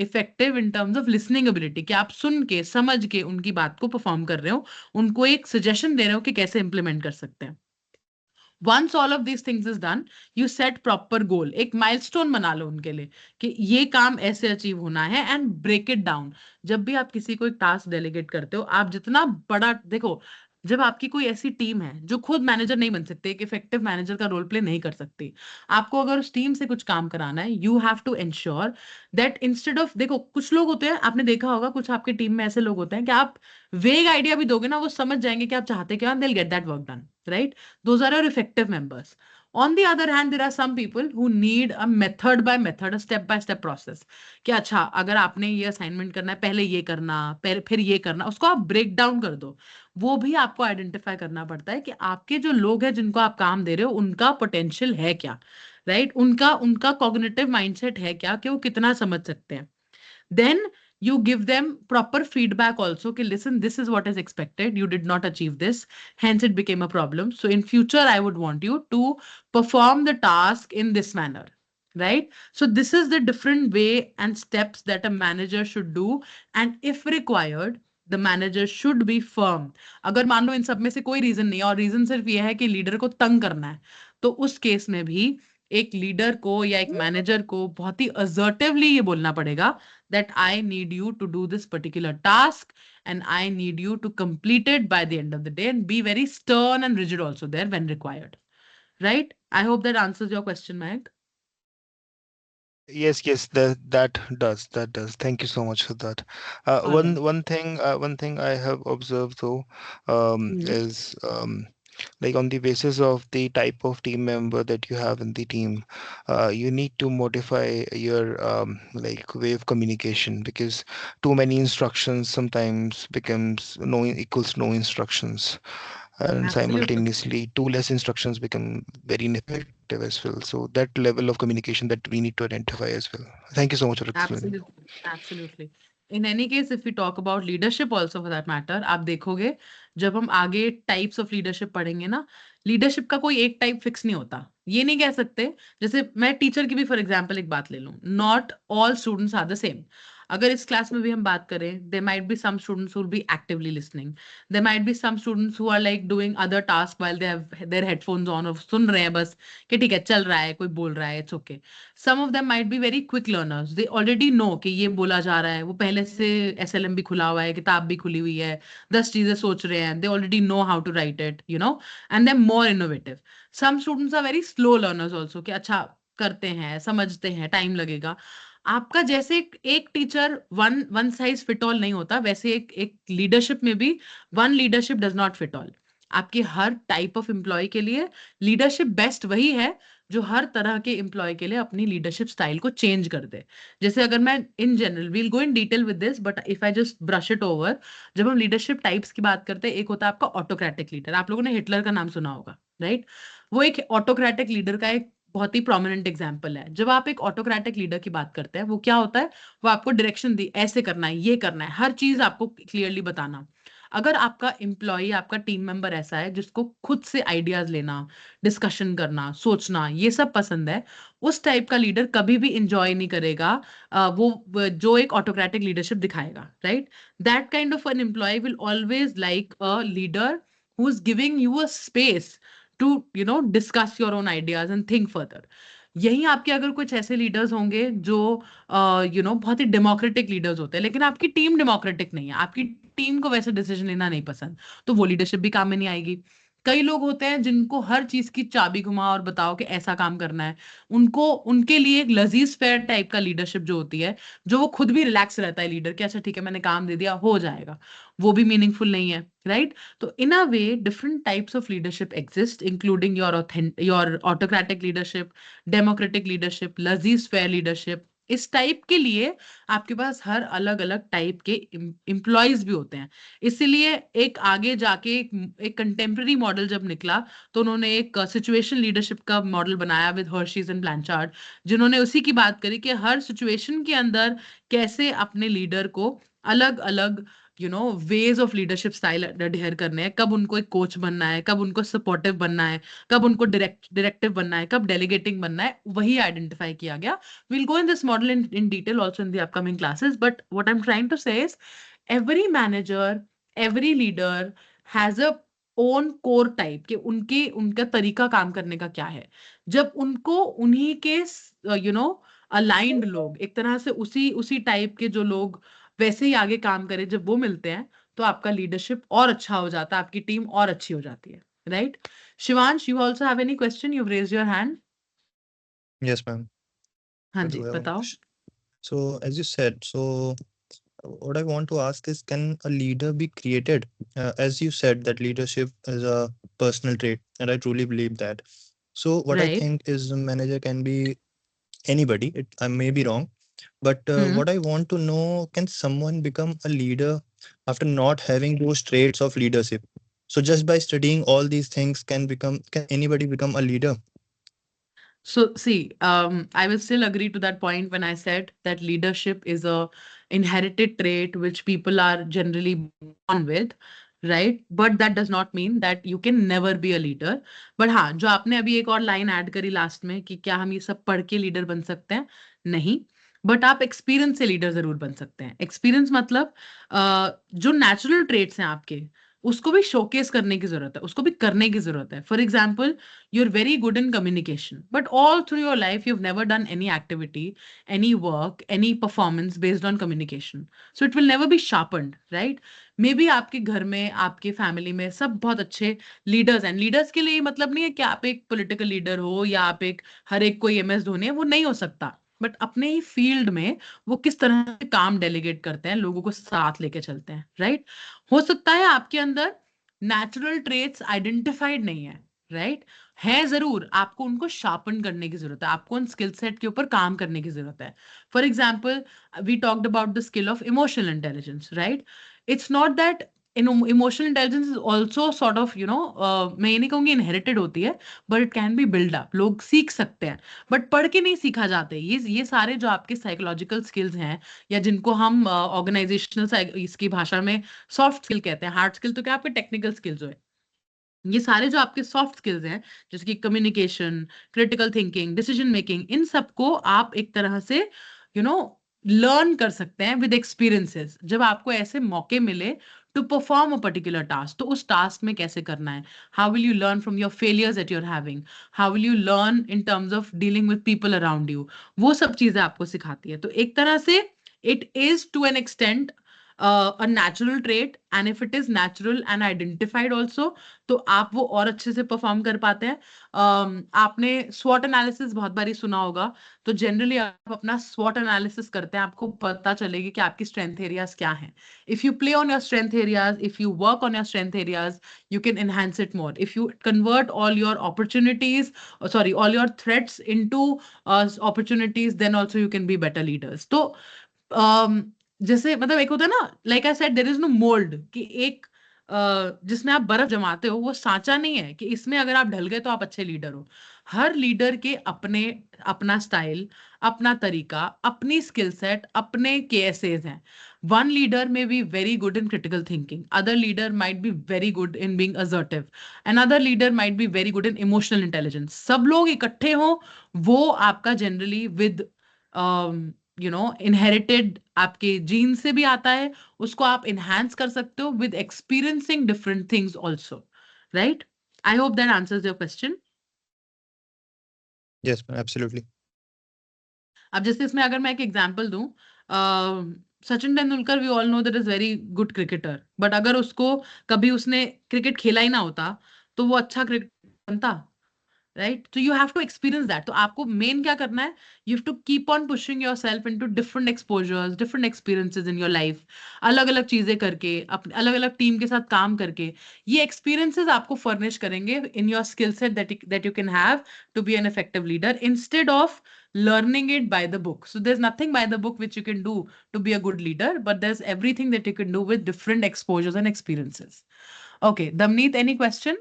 effective in terms of listening ability, कि आप सुन के समझ के उनकी बात को परफॉर्म कर रहे हो, उनको एक सजेशन दे रहे हो कि कैसे इंप्लीमेंट कर सकते हैं. Once all of these things is done, you set proper goal, एक milestone बना लो उनके लिए कि ये काम ऐसे अचीव होना है, and break it down. जब भी आप किसी को एक टास्क डेलीगेट करते हो, आप जितना बड़ा देखो, जब आपकी कोई ऐसी टीम है जो खुद मैनेजर नहीं बन सकते, एक इफेक्टिव मैनेजर का रोल प्ले नहीं कर सकती, आपको अगर उस टीम से कुछ काम कराना है, you have to ensure that instead of, देखो कुछ लोग होते हैं, आपने देखा होगा कुछ आपकी टीम में ऐसे लोग होते हैं कि आप वेग आइडिया भी दोगे ना, वो समझ जाएंगे कि आप चाहते क्या, they'll get that work done, right? Those are your effective members. On the other hand, there are some people who need a method by method, a step by step process. कि अच्छा अगर आपने ये असाइनमेंट करना है, पहले ये करना, फिर ये करना, उसको आप ब्रेक डाउन कर दो. वो भी आपको आइडेंटिफाई करना पड़ता है कि आपके जो लोग हैं जिनको आप काम दे रहे हो, उनका पोटेंशियल है क्या, राइट? उनका कॉग्निटिव माइंडसेट है क्या, कि वो कितना समझ सकते हैं. Then you give them proper feedback also, कि listen, this is what is expected, you did not achieve this, hence it became a problem, so in future I would want you to perform the task in this manner, right? So this is the different way and steps that a manager should do, and if required the manager should be firm. अगर मान लो इन सब में से कोई रीजन नहीं है और रीजन सिर्फ ये है कि लीडर को तंग करना है, तो उस केस में भी एक लीडर को या एक मैनेजर को बहुत ही असर्टिवली ये बोलना पड़ेगा that I need you to do this particular task and I need you to complete it by the end of the day, and be very stern and rigid also there when required. Right? I hope that answers your question, Mayank. Yes, that does. Thank you so much for that. All right. One thing I have observed though, is like on the basis of the type of team member that you have in the team, you need to modify your like way of communication, because too many instructions sometimes becomes equals no instructions. And Absolutely. simultaneously too less instructions become very ineffective as well. So that level of communication that we need to identify as well. Thank you so much for explaining. Absolutely. In any case, if we talk about leadership also for that matter, आप देखोगे जब हम आगे टाइप्स ऑफ लीडरशिप पढ़ेंगे ना, लीडरशिप का कोई एक टाइप फिक्स नहीं होता. ये नहीं कह सकते, जैसे मैं टीचर की भी फॉर एग्जांपल एक बात ले लूं, not all students are the same. अगर इस क्लास में भी हम बात करें, there might be some students who will be actively listening. There might be some students who are like doing other tasks while they have their headphones on, और सुन रहे हैं बस कि ठीक है चल रहा है, कोई बोल रहा है, it's okay. Some of them might be very quick learners. They already know कि ये बोला जा रहा है, वो पहले से SLM भी खुला हुआ है, किताब भी खुली हुई है, 10 चीजें सोच रहे हैं. They already know how to write it, you know, and they're more innovative. Some students are very slow learners also, कि अच्छा करते हैं, समझते हैं, टाइम लगेगा. आपका जैसे एक teacher one size fit all नहीं होता, वैसे एक लीडरशिप में भी one leadership does not fit all. आपके हर टाइप ऑफ एम्प्लॉय के लिए लीडरशिप बेस्ट वही है जो हर तरह के एम्प्लॉय के लिए अपनी लीडरशिप स्टाइल को चेंज कर दे. जैसे अगर मैं in general, we'll go in detail with this, but if I just brush it over, जब हम लीडरशिप टाइप्स की बात करते हैं, एक होता है आपका ऑटोक्रेटिक लीडर. आप लोगों ने हिटलर का नाम सुना होगा, राइट? वो एक ऑटोक्रेटिक लीडर का एक बहुत ही प्रोमिनेंट एग्जाम्पल है. जब आप एक ऑटोक्रेटिक लीडर की बात करते हैं, वो क्या होता है, वो आपको डायरेक्शन दी, ऐसे करना है, ये करना है, हर चीज आपको क्लियरली बताना. अगर आपका एम्प्लॉय, आपका टीम मेंबर ऐसा है जिसको खुद से आइडियाज लेना, डिस्कशन करना, सोचना, ये सब पसंद है, उस टाइप का लीडर कभी भी इंजॉय नहीं करेगा वो जो एक ऑटोक्रेटिक लीडरशिप दिखाएगा, right? That kind of an employee will always like a leader who is giving you a space to discuss your own ideas and think further. यही आपके अगर कुछ ऐसे लीडर्स होंगे जो बहुत ही डेमोक्रेटिक लीडर्स होते हैं, लेकिन आपकी टीम डेमोक्रेटिक नहीं है, आपकी टीम को वैसे डिसीजन लेना नहीं पसंद, तो वो लीडरशिप भी काम में नहीं आएगी. कई लोग होते हैं जिनको हर चीज की चाबी घुमा और बताओ कि ऐसा काम करना है, उनके लिए एक लजीज फेयर टाइप का लीडरशिप जो होती है, जो वो खुद भी रिलैक्स रहता है लीडर कि अच्छा ठीक है मैंने काम दे दिया, हो जाएगा, वो भी मीनिंगफुल नहीं है, राइट? तो in a way different types of leadership exist, including your autocratic leadership, democratic leadership, laissez faire leadership. इस टाइप के लिए आपके पास हर अलग अलग टाइप के एम्प्लॉयज भी होते हैं. इसीलिए एक आगे जाके एक कंटेम्प्रेरी मॉडल जब निकला, तो उन्होंने एक सिचुएशन लीडरशिप का मॉडल बनाया विद हर्शीज एंड ब्लैंचार्ड, जिन्होंने उसी की बात करी कि हर सिचुएशन के अंदर कैसे अपने लीडर को अलग अलग ways of leadership style adhere करने हैं, कब उनको एक कोच बनना है, कब उनको सपोर्टिव बनना है, कब उनको डायरेक्टिव बनना है, कब डेलीगेटिंग बनना है, वही आइडेंटिफाई किया गया. Will go in this model in detail also in the upcoming classes, but what I am trying to say is every manager, every leader has a own core type कि उनका तरीका काम करने का क्या है. जब उनको उन्हीं के अलाइंड लोग, एक तरह से उसी टाइप के जो लोग वैसे ही आगे काम करें, जब वो मिलते हैं, तो आपका लीडरशिप और अच्छा हो जाता है, आपकी टीम और अच्छी हो जाती है. Right? Shivansh, you also have any question? You raise your hand. Yes, ma'am. हाँ I ji, do have one बताओ. question. So, as you said, what I want to ask is, can a leader be created? As you said, that leadership is a personal trait, and I truly believe that. So, what I Right. think is a manager can be anybody. I may be wrong, but Hmm. what I want to know, can someone become a leader after not having those traits of leadership? So, just by studying all these things, can anybody become a leader? So see, I will still agree to that point when I said that leadership is a inherited trait which people are generally born with, right? But that does not mean that you can never be a leader. But हाँ, जो आपने अभी एक और लाइन ऐड करी लास्ट में कि क्या हम ये सब पढ़ के लीडर बन सकते हैं? नहीं. बट आप एक्सपीरियंस से लीडर जरूर बन सकते हैं. एक्सपीरियंस मतलब जो नेचुरल ट्रेट्स हैं आपके, उसको भी शोकेस करने की जरूरत है, उसको भी करने की जरूरत है. For example, you're very good in communication, but all through your life you've never done any activity, any work, any performance based on communication, so it will never be sharpened, right? Maybe आपके घर में, आपके फैमिली में सब बहुत अच्छे लीडर्स हैं. लीडर्स के लिए मतलब नहीं है कि आप एक पॉलिटिकल लीडर हो या आप एक हर एक कोई एमएस धोनी है, वो नहीं हो सकता. बट अपने ही फील्ड में वो किस तरह से काम डेलीगेट करते हैं, लोगों को साथ लेके चलते हैं, राइट? हो सकता है आपके अंदर नेचुरल ट्रेट्स आइडेंटिफाइड नहीं है, राइट? है जरूर, आपको उनको शार्पन करने की जरूरत है, आपको उन स्किल सेट के ऊपर काम करने की जरूरत है. For example, we talked about the skill of emotional intelligence, right? It's not that emotional intelligence is also sort of मैं ये नहीं कहूंगी इनहेरिटेड होती है, but it can be build up. लोग सीख सकते हैं, बट पढ़ के नहीं सीखा जाते. ये सारे जो आपके साइकोलॉजिकल स्किल्स हैं, या जिनको हम ऑर्गेनाइजेशनल इसकी भाषा में सॉफ्ट स्किल कहते हैं. हार्ड स्किल तो क्या आपके टेक्निकल स्किल्स हो, ये सारे जो आपके सॉफ्ट स्किल्स हैं, जैसे कि communication, critical thinking, decision making, इन सबको आप एक तरह से लर्न कर सकते हैं विद एक्सपीरियंसेस. जब आपको ऐसे मौके मिले to perform a particular task, तो उस टास्क में कैसे करना है, how will you learn from your failures that you are having, how will you learn in terms of dealing with people around you, वो सब चीजें आपको सिखाती है. तो एक तरह से it is to an extent a natural trait, and if it is natural and identified also, तो आप वो और अच्छे से परफॉर्म कर पाते हैं. आपने स्वॉट एनालिसिस बहुत बारी सुना होगा, तो जनरली आप अपना स्वॉट एनालिसिस करते हैं, आपको पता चलेगी कि आपकी स्ट्रेंथ एरियाज क्या हैं. If you play on your strength areas, if you work on your strength areas, you can enhance it more. If you convert all your opportunities, all your threats into opportunities, then also you can be better leaders. तो जैसे मतलब एक होता है ना, like I said, there is no mould कि एक जिसमें आप बर्फ जमाते हो, वो सांचा नहीं है कि इसमें अगर आप ढल गए तो आप अच्छे लीडर हो. हर लीडर के अपना स्टाइल, अपना तरीका, अपनी स्किल सेट, अपने केएसएस हैं. वन लीडर में be very good in critical thinking, other leader might be very good in being assertive, another leader might be very good in emotional intelligence. सब लोग इकट्ठे हो, वो आपका जनरली विद इनहेरिटेड आपके जीन से भी आता है, उसको आप इनहांस कर सकते हो with experiencing different things also, right? I hope that answers your question. Yes, ma'am, absolutely. अब जैसे इसमें अगर मैं एक एग्जांपल दूं, Sachin Tendulkar, we all know that is very good cricketer, but अगर उसको कभी उसने क्रिकेट खेला ही ना होता, तो वो अच्छा क्रिकेटर बनता, राइट? तो you have to experience that. तो आपको मेन क्या करना है, you have to keep on pushing yourself into different exposures, different experiences in your life, अलग अलग चीजें करके, अपने अलग अलग टीम के साथ काम करके. ये एक्सपीरियंसेस आपको फर्निश करेंगे in your skill set that you can have to be an effective leader, instead of learning it by the book. So there's nothing by the book which you can do to be a good leader, but there's everything that you can do with different exposures and experiences. Okay, Damneet, any question?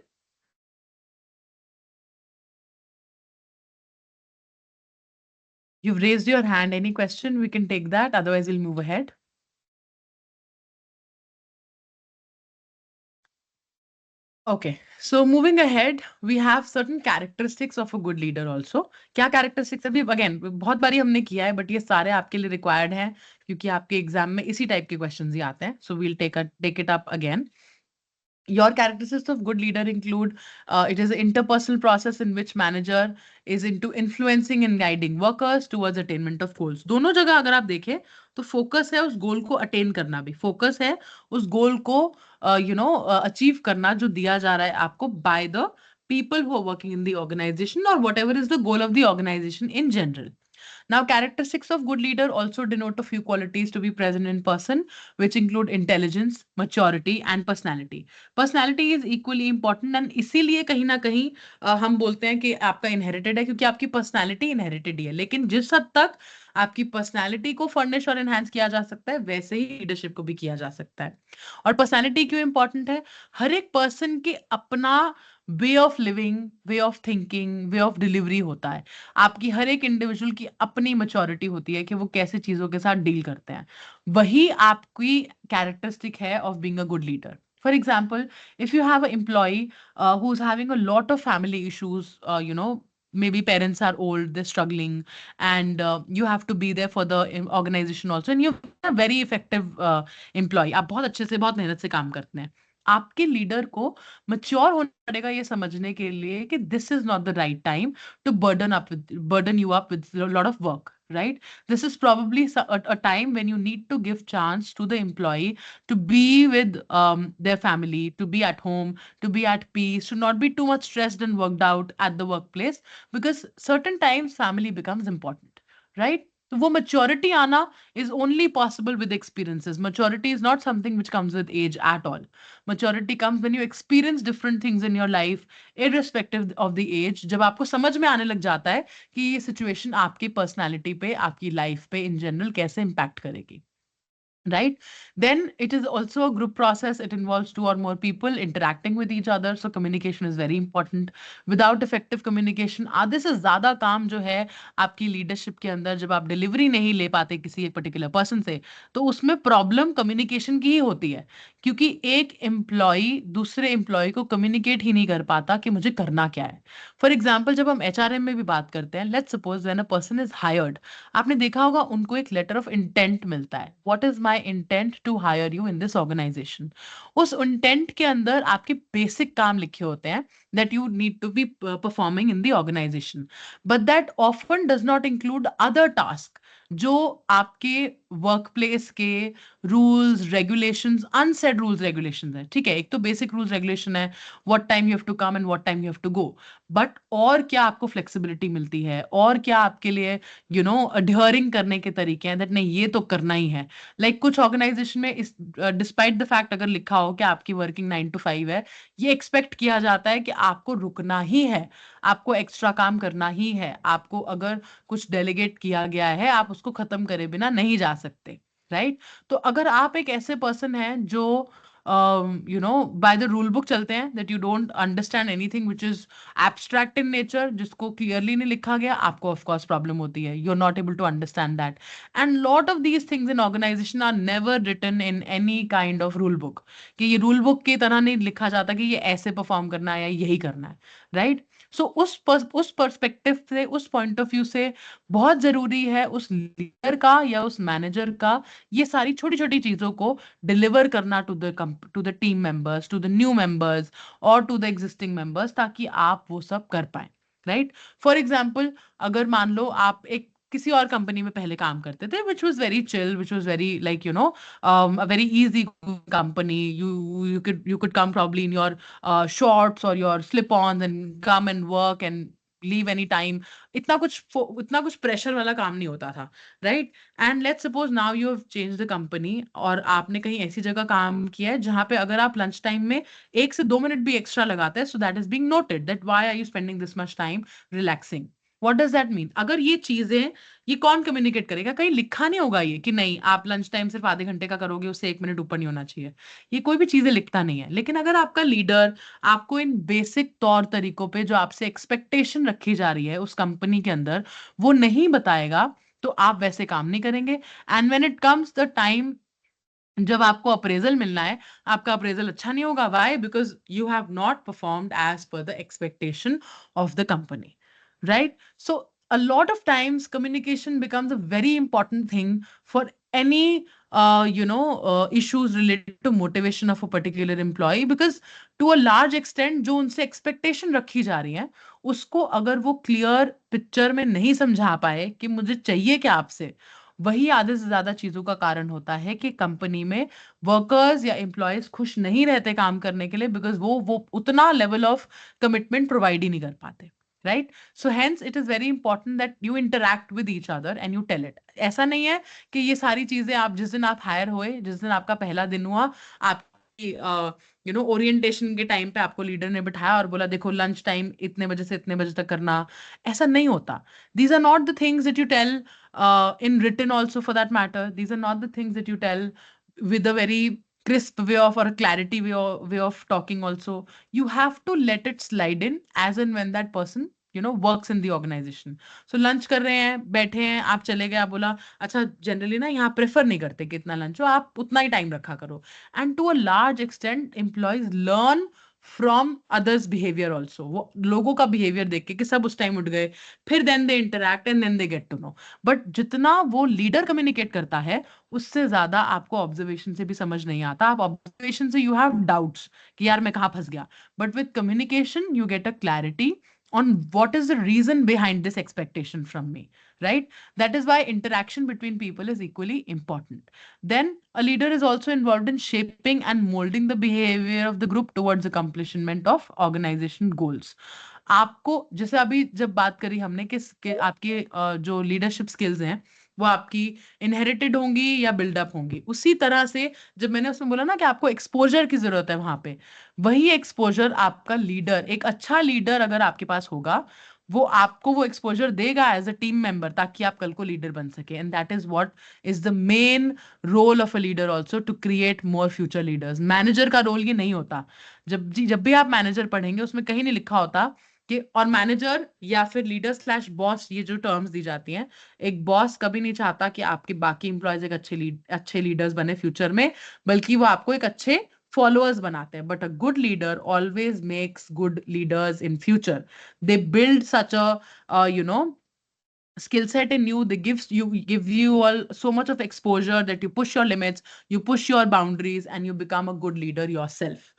You've raised your hand. Any question? We can take that. Otherwise, we'll move ahead. Okay, so moving ahead, we have certain characteristics of a good leader also. क्या characteristics अभी again बहुत बारी हमने किया है, but ये सारे आपके लिए required हैं क्योंकि आपके एग्जाम में इसी टाइप के क्वेश्चंस ही आते हैं. So we'll take it up again. Your characteristics of good leader include it is an interpersonal process in which manager is into influencing and guiding workers towards attainment of goals. दोनों जगह अगर आप देखें तो फोकस है उस गोल को अटेन करना, भी फोकस है उस गोल को अचीव करना जो दिया जा रहा है आपको by the people who are working in the organization or whatever is the goal of the organization in general. Now, characteristics of good leader also denote a few qualities to be present in person, which include intelligence, maturity, and personality. Personality is equally important, and इसीलिए कहीं ना कहीं हम बोलते हैं कि आपका inherited है, क्योंकि आपकी personality inherited ही है. लेकिन जिस हद तक आपकी पर्सनैलिटी को फर्निश और एनहांस किया जा सकता है, वैसे ही लीडरशिप को भी किया जा सकता है. और पर्सनैलिटी क्यों इंपॉर्टेंट है? हर एक पर्सन के अपना way of living, way of thinking, way of delivery होता है. आपकी हर एक इंडिविजुअल की अपनी मैच्योरिटी होती है कि वो कैसे चीजों के साथ डील करते हैं. वही आपकी कैरेक्टरिस्टिक है of being a good leader. For example, if you have an employee who's having a lot of family issues, maybe parents are old, they're struggling, and you have to be there for the organization also, and you're a very effective employee. आप बहुत अच्छे से, बहुत मेहनत से काम करते हैं. आपके लीडर को मच्योर होना पड़ेगा ये समझने के लिए कि this is not the right time to burden you up with a lot of work, right? This is probably a time when you need to give chance to the employee to be with their family, to be at home, to be at peace, to not be too much stressed and worked out at the workplace, because certain times family becomes important, right? So वो maturity आना is only possible with experiences. Maturity is not something which comes with age at all. Maturity comes when you experience different things in your life, irrespective of the age. जब आपको समझ में आने लग जाता है कि ये सिचुएशन आपकी पर्सनालिटी पे, आपकी लाइफ पे इन जनरल कैसे इम्पैक्ट करेगी. Right? Then it is also a group process. It involves 2 or more people interacting with each other. So communication is very important. Without effective communication, आधे से ज्यादा काम जो है आपकी लीडरशिप के अंदर, जब आप डिलीवरी नहीं ले पाते किसी एक पर्टिकुलर पर्सन से, तो उसमें प्रॉब्लम कम्युनिकेशन की ही होती है. क्योंकि एक एम्प्लॉय दूसरे एम्प्लॉय को कम्युनिकेट ही नहीं कर पाता कि मुझे करना क्या है. फॉर एग्जाम्पल, जब हम HRM में भी बात करते हैं, let's suppose when a person is hired, आपने देखा होगा उनको एक लेटर ऑफ इंटेंट मिलता है. What is my intent to hire you in this organisation. उस इंटेंट के अंदर आपके बेसिक काम लिखे होते हैं that you need to be performing in the organization, but that often does not include other tasks जो आपके वर्क प्लेस के rules regulations, unsaid rules regulations है. ठीक है, एक तो बेसिक रूल्स रेगुलेशन है, what time you have to come and what time you have to go, but और क्या आपको फ्लेक्सिबिलिटी मिलती है, और क्या आपके लिए अडहरिंग करने के तरीके हैं, दैट नहीं ये तो करना ही है. लाइक कुछ ऑर्गेनाइजेशन में इस डिस्पाइट द फैक्ट अगर लिखा हो कि आपकी वर्किंग 9 to 5 है, ये एक्सपेक्ट किया जाता है कि आपको रुकना ही है, आपको एक्स्ट्रा काम करना ही है, आपको अगर कुछ डेलीगेट किया गया है आप उसको खत्म करे बिना नहीं जा सकते, राइट? तो अगर आप एक ऐसे पर्सन हैं जो बाय द रूल बुक चलते हैं, that you don't understand anything which is abstract in nature, जिसको क्लियरली नहीं लिखा गया, आपको ऑफ कोर्स प्रॉब्लम होती है. You are not able to understand that. And lot of these things in organisation are never written in any kind of rule book, कि ये रूल बुक की तरह नहीं लिखा जाता कि ये ऐसे परफॉर्म करना है या यही करना है, राइट? सो उस पर्सपेक्टिव से, उस पॉइंट ऑफ व्यू से बहुत जरूरी है उस लीडर का या उस मैनेजर का ये सारी छोटी छोटी चीजों को डिलीवर करना to the team members, to the new members और टू द एग्जिस्टिंग मेंबर्स, ताकि आप वो सब कर पाए, राइट? फॉर एग्जाम्पल, अगर मान लो आप एक किसी और कंपनी में पहले काम करते थे, which was very chill, which was very like a very easy company. You could come probably in your shorts or your slip-ons and come and work and leave any time. इतना कुछ प्रेशर वाला काम नहीं होता था, right? And let's suppose now you have change the company और आपने कहीं ऐसी जगह काम किया है जहां पे अगर आप लंच टाइम में 1 से 2 मिनट भी एक्स्ट्रा लगाते हैं, so that is being noted that why are you spending this much time relaxing. What does that mean? अगर ये चीजें, ये कौन कम्युनिकेट करेगा? कहीं लिखा नहीं होगा ये कि नहीं आप लंच टाइम सिर्फ आधे घंटे का करोगे, उससे 1 मिनट ऊपर नहीं होना चाहिए. ये कोई भी चीजें लिखता नहीं है. लेकिन अगर आपका लीडर आपको इन बेसिक तौर तरीकों पे जो आपसे एक्सपेक्टेशन रखी जा रही है उस कंपनी के अंदर वो नहीं बताएगा, तो आप वैसे काम नहीं करेंगे. And when it comes the time जब आपको अप्रेजल मिलना है, आपका अप्रेजल अच्छा नहीं होगा. Why? Because you have not performed as per the expectation of the company, right? So a lot of times communication becomes a very important thing for any issues related to motivation of a particular employee, because to a large extent जो उनसे expectation रखी जा रही है, उसको अगर वो clear picture में नहीं समझा पाए कि मुझे चाहिए क्या आपसे, वही आधे से ज्यादा चीजों का कारण होता है कि कंपनी में वर्कर्स या एम्प्लॉयज खुश नहीं रहते काम करने के लिए, बिकॉज वो उतना लेवल ऑफ कमिटमेंट प्रोवाइड ही नहीं कर पाते, right? So hence it is very important that you interact with each other and you tell it. ऐसा नहीं है कि ये सारी चीजें आप जिस दिन आप हायर हुए, जिस दिन आपका पहला दिन हुआ, आपकी ओरिएंटेशन के टाइम पे आपको लीडर ने बिठाया और बोला देखो लंच टाइम इतने बजे से इतने बजे तक करना. ऐसा नहीं होता. These are not the things that you tell in written also, for that matter. These are not the things that you tell with a very crisp way of, or a clarity way of talking also. You have to let it slide in as and when that person works in the organization. So lunch कर रहे हैं, बैठे हैं, आप चले गए, आप बोला अच्छा जनरली ना यहाँ प्रेफर नहीं करते कि इतना लंच हो, आप उतना ही टाइम रखा करो. And to a large extent employees learn from others behaviour also. वो लोगों का बिहेवियर देख के कि सब उस टाइम उठ गए, फिर then they interact and then they get to know. But जितना वो लीडर कम्युनिकेट करता है, उससे ज्यादा आपको ऑब्जर्वेशन से भी समझ नहीं आता. आप ऑब्जर्वेशन से यू हैव डाउट्स कि यार मैं कहाँ फंस गया, but with communication you get a clarity on what is the reason behind this expectation from me, right? That is why interaction between people is equally important. Then a leader is also involved in shaping and molding the behavior of the group towards accomplishment of organization goals. आपको जैसे अभी जब बात करी हमने कि आपके जो लीडरशिप स्किल्स हैं वो आपकी इनहेरिटेड होंगी या बिल्डअप होंगी, उसी तरह से जब मैंने उसमें बोला ना कि आपको एक्सपोजर की जरूरत है वहां पे, वही एक्सपोजर आपका लीडर, एक अच्छा लीडर अगर आपके पास होगा, वो आपको वो एक्सपोजर देगा एज अ टीम मेंबर, ताकि आप कल को लीडर बन सके. And that is what is the main role of a leader also, to create more future leaders. Manager का रोल ये नहीं होता. जब भी आप मैनेजर पढ़ेंगे उसमें कहीं नहीं लिखा होता कि, और मैनेजर या फिर लीडर स्लैश बॉस, ये जो टर्म्स दी जाती हैं, एक बॉस कभी नहीं चाहता कि आपके बाकी इंप्लॉयज एक अच्छे लीडर्स बने फ्यूचर में, बल्कि वो आपको एक अच्छे followers बनाते हैं. But a good leader always makes good leaders in future. They build such a skill set in you. They give you all so much of exposure that you push your limits, you push your boundaries, and you become a good leader yourself.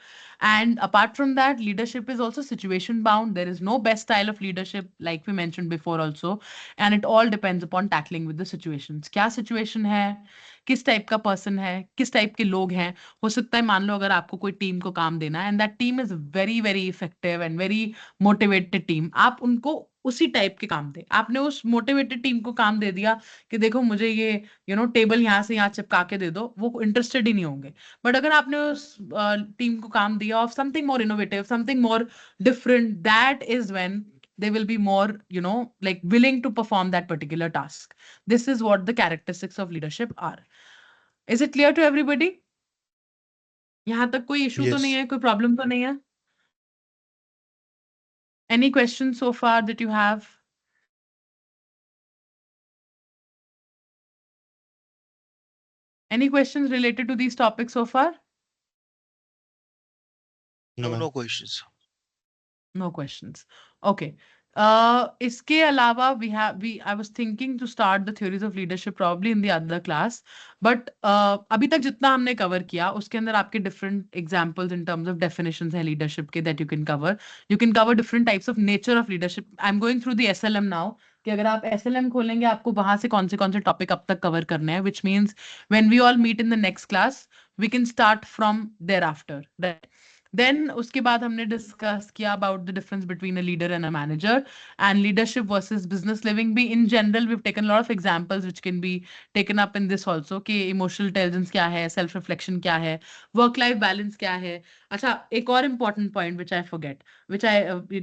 And apart from that, leadership is also situation bound. There is no best style of leadership, like we mentioned before also, and it all depends upon tackling with the situations. क्या situation है, किस टाइप का पर्सन है, किस टाइप के लोग हैं. हो सकता है मान लो अगर आपको कोई टीम को काम देना है, and that team is very very effective and very motivated team, आप उनको उसी टाइप के काम दे. आपने उस मोटिवेटेड टीम को काम दे दिया कि देखो मुझे ये टेबल यहाँ से यहाँ चिपका के दे दो, वो इंटरेस्टेड ही नहीं होंगे. बट अगर आपने उस टीम को काम दिया of something more innovative, something more different, that is when they will be more like willing to perform that particular task. This is what the characteristics of leadership are. Is it clear to everybody? यहाँ तक कोई issue तो नहीं Yes. है, कोई problem तो नहीं है? Any questions so far that you have? Any questions related to these topics so far? No, ma'am. No questions. No questions. Okay. इसके अलावा I was thinking to start the theories of leadership probably in the other class, but अभी तक जितना हमने cover किया उसके अंदर आपके different examples in terms of definitions हैं leadership के that you can cover. You can cover different types of nature of leadership. I'm going through the SLM now. कि अगर आप SLM खोलेंगे आपको वहां से कौन से टॉपिक अब तक कवर करने हैं, which means when we all meet in the next class we can start from thereafter, right? Then उसके बाद हमने डिस्कस किया about the difference between a leader and a manager, and leadership versus business living भी in general we've taken a lot of examples which can be taken up in this also, कि emotional intelligence क्या है, self reflection क्या है, work life balance क्या है. अच्छा, एक और important point which I forget, which I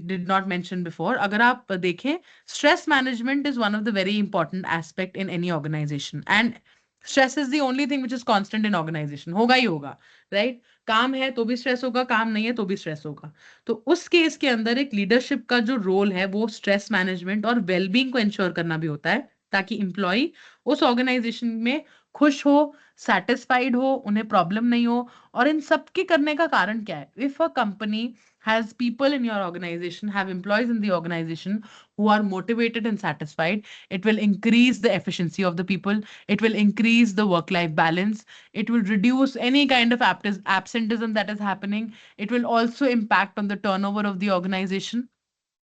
did not mention before, अगर आप देखें, stress management is one of the very important aspect in any organization, and stress is the only thing which is constant in organization. होगा ही होगा, right? काम है तो भी स्ट्रेस होगा, काम नहीं है तो भी स्ट्रेस होगा. तो उस केस के अंदर एक लीडरशिप का जो रोल है वो स्ट्रेस मैनेजमेंट और वेलबींग को इंश्योर करना भी होता है. ताकि एम्प्लॉय उस ऑर्गेनाइजेशन में खुश हो, सेटिस्फाइड हो, उन्हें प्रॉब्लम नहीं हो। और इन सब के करने का कारण क्या है? If a company has people in your organization, have employees in the organization who are motivated and satisfied, it will increase the efficiency of the people, it will increase the work life balance, it will reduce any kind of absenteeism that is happening, it will also impact on the turnover of the organization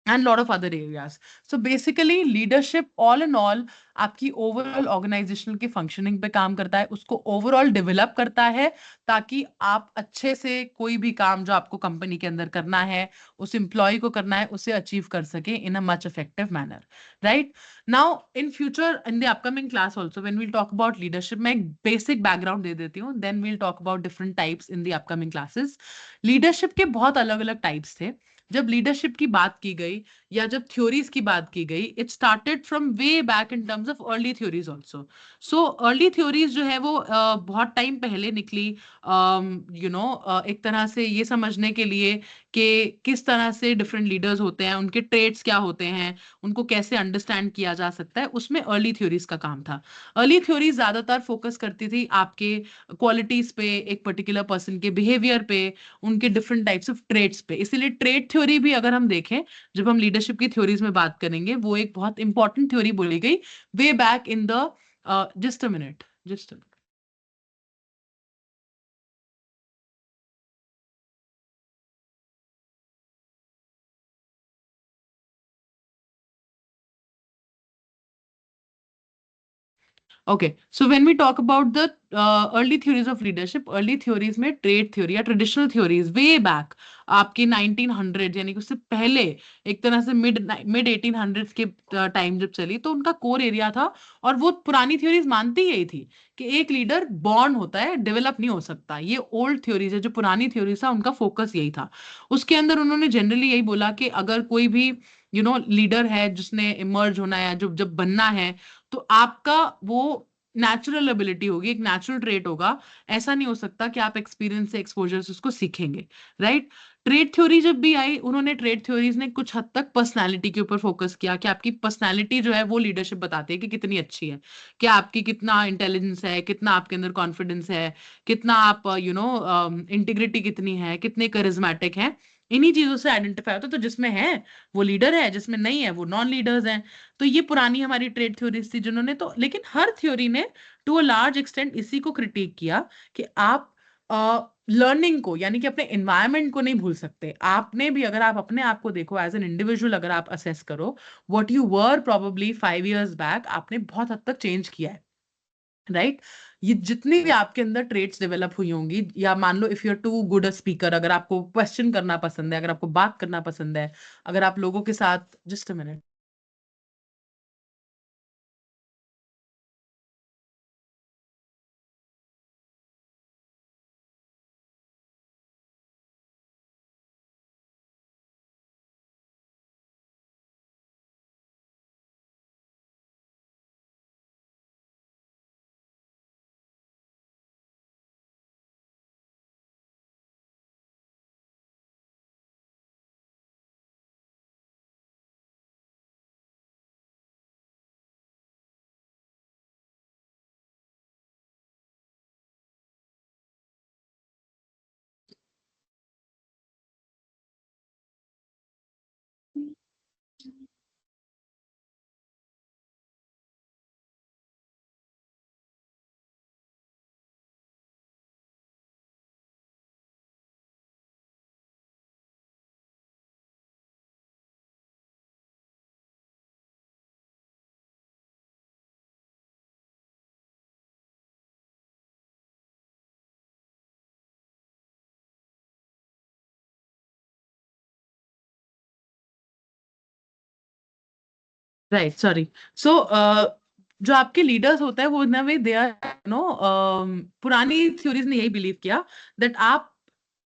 and lot of other areas. So basically leadership all in all आपकी ओवरऑल ऑर्गेनाइजेशनल की फंक्शनिंग पे काम करता है, उसको ओवरऑल डेवलप करता है ताकि आप अच्छे से कोई भी काम जो आपको कंपनी के अंदर करना है, उस एम्प्लॉय को करना है, उसे अचीव कर सके in a much effective manner, right? Now in future in the upcoming class also when we'll talk about leadership, मैं एक बेसिक बैकग्राउंड दे देती हूँ, then we'll talk about different types in the upcoming classes. Leadership के बहुत अलग अलग टाइप्स थे। जब लीडरशिप की बात की गई या जब थ्योरीज की बात की गई, it started from way back in terms of early theories also. So early theories जो है वो बहुत टाइम पहले निकली, एक तरह से ये समझने के लिए कि किस तरह से डिफरेंट लीडर्स होते हैं, उनके ट्रेड्स क्या होते हैं, उनको कैसे अंडरस्टैंड किया जा सकता है, उसमें अर्ली थ्योरीज का काम था। अर्ली थ्योरीज ज्यादातर फोकस करती थी आपके क्वालिटीज पे, एक पर्टिकुलर पर्सन के बिहेवियर पे, उनके डिफरेंट टाइप्स ऑफ ट्रेड्स पे। इसीलिए ट्रेड थ्योरी भी अगर हम देखें, जब हम लीडरशिप की थ्योरीज में बात करेंगे, वो एक बहुत इंपॉर्टेंट थ्योरी बोली गई way back in the just a minute just Okay, so when we talk about the early theories of leadership, early theories में trade theory या traditional theories way back आपके 1900 यानी कि उससे पहले, एक तरह से मिड 1800s के टाइम जब चली, तो उनका कोर एरिया था। और वो पुरानी थ्योरीज मानती यही थी कि एक लीडर बॉर्न होता है, डेवलप नहीं हो सकता। ये ओल्ड थ्योरीज है, जो पुरानी थ्योरीज था, उनका फोकस यही था। उसके अंदर उन्होंने जनरली यही बोला कि अगर कोई भी लीडर है जिसने इमर्ज होना है, जो जब बनना है, तो आपका वो नेचुरल एबिलिटी होगी, एक नेचुरल ट्रेट होगा। ऐसा नहीं हो सकता कि आप एक्सपीरियंस से, एक्सपोजर से उसको सीखेंगे, राइट? ट्रेड थ्योरी जब भी आई, उन्होंने ट्रेड थ्योरीज ने कुछ हद तक पर्सनालिटी के ऊपर फोकस किया कि आपकी पर्सनालिटी जो है वो लीडरशिप बताती है कि कितनी अच्छी है, कि आपकी कितना इंटेलिजेंस है, कितना आपके अंदर कॉन्फिडेंस है, कितना आप इंटीग्रिटी कितनी है, कितने करिज्मेटिक हैं। इन्हीं चीजों से आइडेंटिफाई होता है। तो जिसमें है वो लीडर है, जिसमें नहीं है वो नॉन लीडर्स हैं। तो ये पुरानी हमारी ट्रेड थ्योरीज थी जिन्होंने तो, लेकिन हर थ्योरी ने टू अ लार्ज एक्सटेंट इसी को क्रिटिक किया कि आप लर्निंग को, यानी कि अपने एनवायरनमेंट को नहीं भूल सकते। आपने भी, अगर आप अपने आप को देखो एज एन इंडिविजुअल, अगर आप असेस करो what you were probably 5 years back, आपने बहुत हद तक चेंज किया है, राइट? ये जितनी भी आपके अंदर ट्रेड्स डेवलप हुई होंगी, या मान लो if you are too good a speaker, अगर आपको क्वेश्चन करना पसंद है, अगर आपको बात करना पसंद है, अगर आप लोगों के साथ, just a minute, right, sorry. So जो आपके लीडर्स होते हैं वो इन वे दे आर पुरानी थ्योरीज ने यही बिलीव किया दैट आप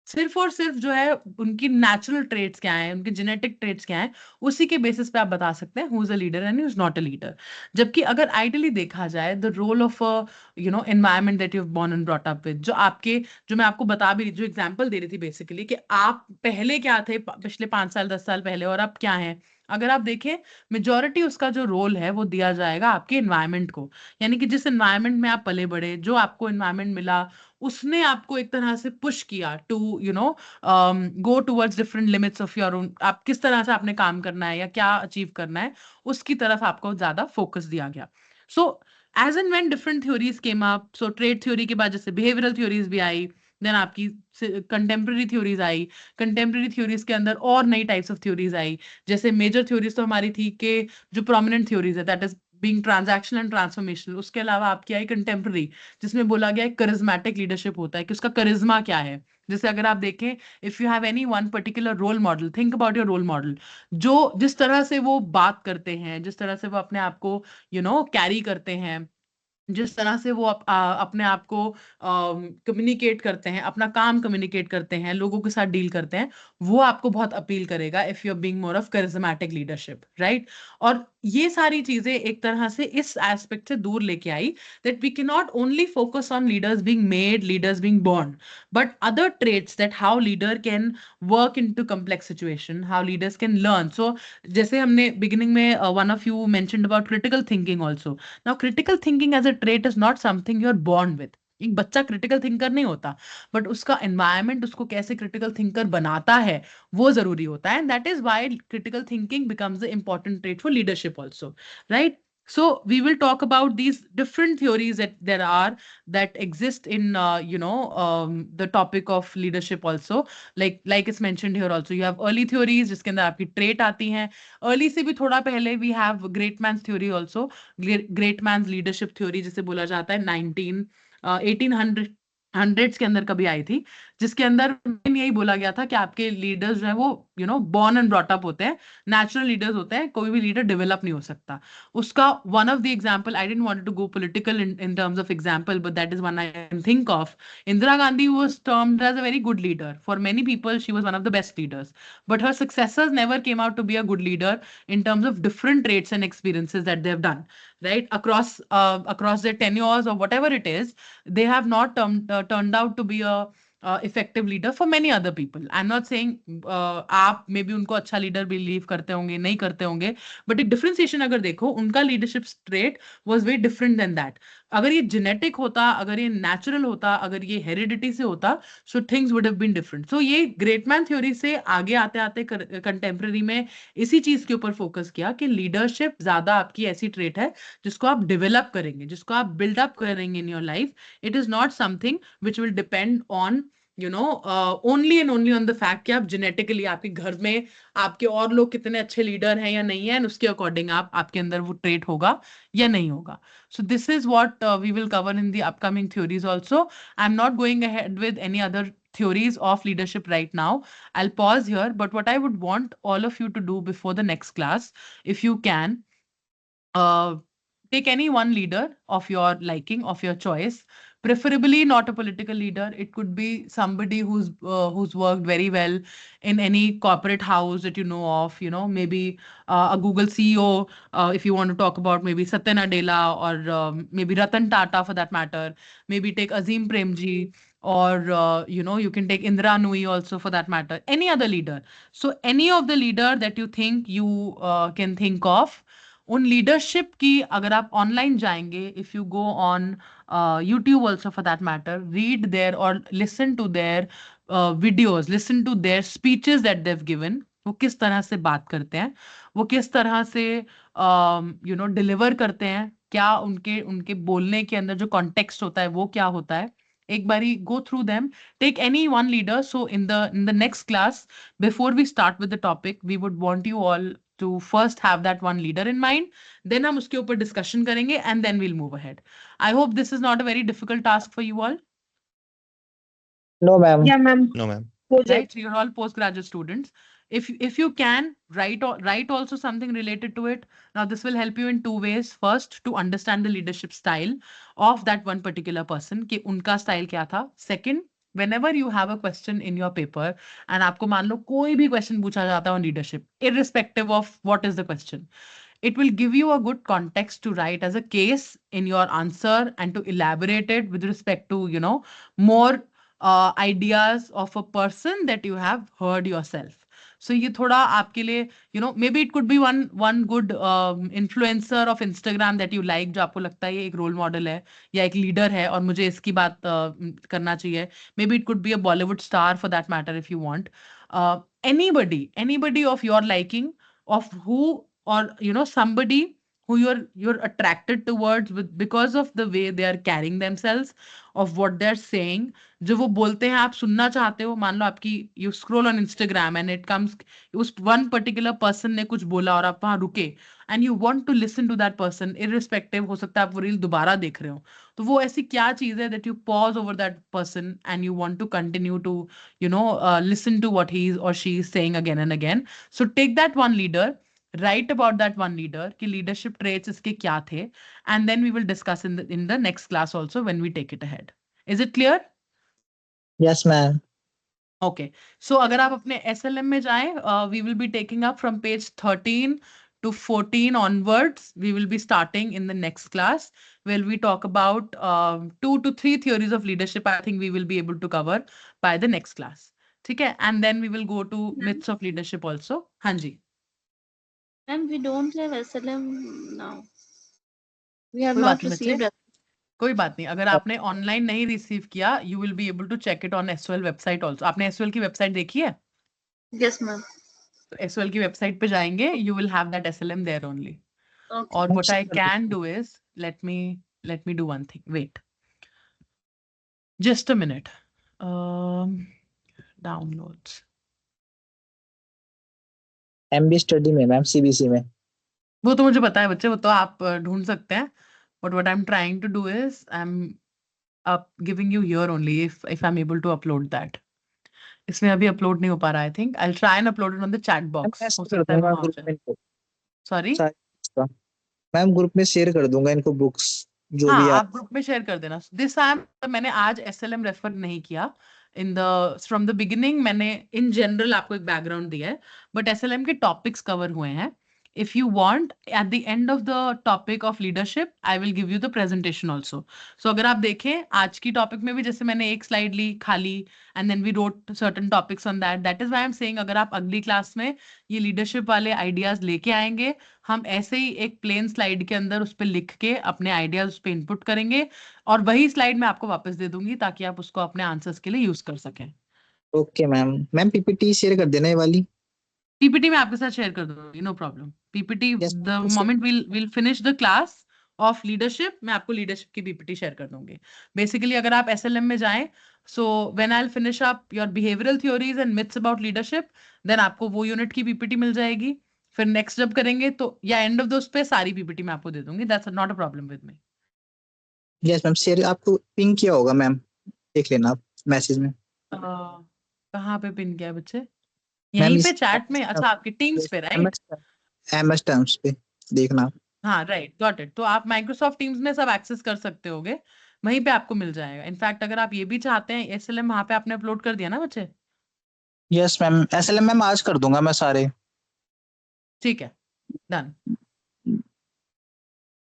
सिर्फ और सिर्फ जो है उनकी नेचुरल ट्रेट्स क्या हैं, उनके जेनेटिक ट्रेट्स क्या हैं, उसी के बेसिस पे आप बता सकते हैं who is a leader and who is not a leader. जबकि अगर आइडियली देखा जाए, the role of environment that you have born and brought up with, जो मैं आपको बता भी रही, जो एग्जांपल दे रही थी बेसिकली, कि आप पहले क्या थे पिछले 5 साल 10 साल पहले, और अब क्या है, अगर आप देखें मेजोरिटी उसका जो रोल है वो दिया जाएगा आपके एनवायरनमेंट को, यानी कि जिस एनवायरनमेंट में आप पले बड़े, जो आपको एनवायरनमेंट मिला, उसने आपको एक तरह से पुश किया to go towards different limits of your own. आप किस तरह से आपने काम करना है या क्या अचीव करना है, उसकी तरफ आपको ज्यादा फोकस दिया गया। So as and when different theories came up, so trait theory के बाद जैसे बिहेवियरल थ्योरीज भी आई, देन आपकी कंटेम्प्रेरी थ्योरीज आई, कंटेम्प्रेरी थ्योरीज के अंदर और नई टाइप्स ऑफ थ्योरीज आई। जैसे मेजर थ्योरीज तो हमारी थी कि जो प्रोमिनेंट थ्योरीज है that is being transactional and transformational, उसके अलावा आपकी आई कंटेम्प्रेरी, जिसमें बोला गया है करिज्मेटिक लीडरशिप होता है कि उसका करिज्मा क्या है। जैसे अगर आप देखें, if you have any one particular role model, think about your role model, जो जिस तरह से वो बात करते हैं, जिस तरह से वो अपने आप को कैरी करते हैं, जिस तरह से वो अपने आप को कम्युनिकेट करते हैं, अपना काम कम्युनिकेट करते हैं, लोगों के साथ डील करते हैं, वो आपको बहुत अपील करेगा if you are being more of charismatic leadership, right. और ये सारी चीजें एक तरह से इस एस्पेक्ट से दूर लेके I that we can not only focus on leaders being made, leaders being born, but other traits that how leader can work into complex situation, how leaders can learn. So जैसे हमने बिगिनिंग में one of you mentioned about critical thinking also. Now critical thinking as a trait is not something you are born with. एक बच्चा क्रिटिकल थिंकर नहीं होता, बट उसका एनवायरनमेंट उसको कैसे क्रिटिकल थिंकर बनाता है वो जरूरी होता है, and that is why critical thinking becomes the important trait for leadership also, right. So we will talk about these different theories that there are that exist in the topic of leadership also, like it's mentioned here also. You have early theories जिसके अंदर आपकी trait आती हैं, early से भी थोड़ा पहले we have great man's theory also, great man's leadership theory जिसे बोला जाता है 1800s के अंदर कभी आई थी, जिसके अंदर main यही बोला गया था कि आपके लीडर्स जो है वो बॉर्न एंड ब्रॉट अप होते हैं, नेचुरल लीडर्स होते हैं, कोई भी लीडर डेवलप नहीं हो सकता। उसका one of the example, I don't want to go political in terms of example, but that is one I can think of. Indira Gandhi was termed as a very good leader. For many people, she was one of the best leaders. But her successors never came out to be a good leader in terms of different traits and experiences that they've done, right? Across their tenures or whatever it is, they have not turned out to be a effective leader for many other people. I'm not saying आप मे बी उनको अच्छा लीडर बिलीव करते होंगे, नहीं करते होंगे, बट एक डिफरेंशिएशन अगर देखो, उनका leadership trait was very different than that. अगर ये जेनेटिक होता, अगर ये नेचुरल होता, अगर ये हेरिडिटी से होता, so things would have been different. So ये ग्रेट मैन थ्योरी से आगे आते आते कंटेम्प्रेरी में इसी चीज के ऊपर फोकस किया कि लीडरशिप ज्यादा आपकी ऐसी ट्रेट है जिसको आप डेवलप करेंगे, जिसको आप बिल्डअप करेंगे in your life. It is not something which will depend on only and only on the fact कि आप जेनेटिकली आपके घर में आपके और लोग कितने अच्छे लीडर हैं या नहीं है, एंड उसके अकॉर्डिंग आपके अंदर वो ट्रेट होगा या नहीं होगा। So this is what we will cover in the upcoming theories also. I'm not going ahead with any other theories of leadership right now. I'll pause here, but what I would want all of you to do before the next class, if you can, take any one leader of your liking, of your choice, preferably not a political leader. It could be somebody who's worked very well in any corporate house that you know of, maybe a Google CEO, if you want to talk about maybe Satya Nadella, or maybe Ratan Tata for that matter. Maybe take Azim Premji, or you can take Indira Nui also for that matter, any other leader. So any of the leader that you think you can think of, उन लीडरशिप की अगर आप ऑनलाइन जाएंगे, if you go on YouTube also for that matter, read their और listen to their videos, listen to their speeches that they've given. वो किस तरह से बात करते हैं, वो किस तरह से डिलीवर करते हैं, क्या उनके उनके बोलने के अंदर जो कॉन्टेक्स्ट होता है वो क्या होता है। एक बारी go through them, take any one leader. So in the next class, before we start with the topic, we would want you all to first have that one leader in mind, then हम उसके ऊपर discussion करेंगे, and then we'll move ahead. I hope this is not a very difficult task for you all. No, ma'am. Yeah, ma'am. No, ma'am. Right? So you're all postgraduate students. If you can write also something related to it. Now this will help you in two ways. First, to understand the leadership style of that one particular person, कि उनका style क्या था. Second, whenever you have a question in your paper and आपको मान लो कोई भी question पूछा जाता है on leadership, irrespective of what is the question, it will give you a good context to write as a case in your answer and to elaborate it with respect to more ideas of a person that you have heard yourself. सो ये थोड़ा आपके लिए may be it could be one good influencer of Instagram that you like, जो आपको लगता है ये एक रोल मॉडल है या एक लीडर है और मुझे इसकी बात करना चाहिए. May be it could be a Bollywood star for that matter if you want. Anybody of your liking, of who, or somebody who you're attracted towards because of the way they are carrying themselves, of what they're saying, जो वो बोलते हैं आप सुनना चाहते हो. मान लो आपकी you scroll on Instagram and it comes, उस वन पर्टिकुलर पर्सन ने कुछ बोला और आप वहां रुके and you want to listen to that person irrespective, हो सकता है आप वो रील दोबारा देख रहे हो. तो वो ऐसी क्या चीज है that you pause over that person and you want to continue to listen to what he or she is saying again and again. So take that one leader, write about that one leader कि leadership traits इसके क्या थे, and then we will discuss in the next class also when we take it ahead. Is it clear? Yes, ma'am. Okay. So अगर आप अपने SLM में जाएं, we will be taking up from page 13 to 14 onwards. We will be starting in the next class where we talk about 2 to 3 theories of leadership. I think we will be able to cover by the next class. ठीक है? And then we will go to myths of leadership also. हाँ जी. And we don't have SLM now. We have कोई not बात नहीं बच्चे, received it. कोई बात नहीं. अगर आपने ऑनलाइन नहीं रिसीव किया, you will be able to check it on SOL website also. आपने SOL की वेबसाइट देखी है? Yes, ma'am. तो SOL की वेबसाइट पे जाएंगे, you will have that SLM there only. Okay. Or what I can do is, let me do one thing. Wait. Just a minute. Downloads. MB study में मैम, CBC में. वो तो मुझे पता है बच्चे, वो तो आप ढूंढ सकते हैं. But what I'm trying to do is, I'm giving you here only if I'm able to upload that. इसमें अभी अपलोड नहीं हो पा रहा. I think I'll try and upload it on the chat box. मैं हो शेयर कर सकता है दूंगा वहां हो ग्रुप जाए. में इनको Sorry. सारे. मैम ग्रुप में शेयर कर दूंगा इनको बुक्स जो हाँ, भी आप ग्रुप में शेयर कर देना. दिस टाइम मैंने आज SLM रेफर नहीं किया. In the from the beginning मैंने इन जनरल आपको एक बैकग्राउंड दिया है, बट SLM के टॉपिक्स कवर हुए हैं. If you want, at the end of the topic of leadership I will give you the presentation also. So अगर आप देखें आज की टॉपिक में भी, जैसे मैंने एक स्लाइड ली खाली and then we wrote certain topics on that is why I am saying अगर आप अगली क्लास में ये लीडरशिप वाले आइडियाज लेके आएंगे, हम ऐसे ही एक प्लेन स्लाइड के अंदर उस पर लिख के अपने आइडियाज उस पर इनपुट करेंगे और वही स्लाइड मैं आपको वापस दे दूंगी ताकि आप उसको अपने आंसर्स के लिए यूज कर सकें. Okay ma'am. Ma'am PPT share कर देना ये वाली. पीपीटी मैं आपके साथ शेयर कर दूंगी, no problem. PPT Yes, the moment will finish the class of leadership, मैं आपको लीडरशिप की पीपीटी शेयर कर दूंगी. बेसिकली अगर आप SLM में जाएं, so when I will finish up your behavioural theories and myths about leadership, then आपको वो यूनिट की पीपीटी मिल जाएगी. फिर नेक्स्ट जब करेंगे तो या एंड ऑफ दोस्त पे सारी पीपीटी मैं आपको दे दूंगी. That's not a problem with me. Yes ma'am. Share आपको पिंक किया होगा मैम, देख लेना आप मैसेज में. कहाँ पे पिन किया है बच्चे? मैम यहीं इस पे चैट में? अच्छा, आपके टीम्स पे, राइट? MS टर्म्स पे देखना. हाँ, राइट, गॉट इट. तो आप माइक्रोसॉफ्ट टीम्स में सब एक्सेस कर सकते होगे, वहीं पे आपको मिल जाएगा. इनफैक्ट अगर आप ये भी चाहते हैं, SLM वहां पे आपने अपलोड कर दिया ना बच्चे? Yes ma'am. SLM मैम आज कर दूंगा मैं सारे. ठीक है, डन.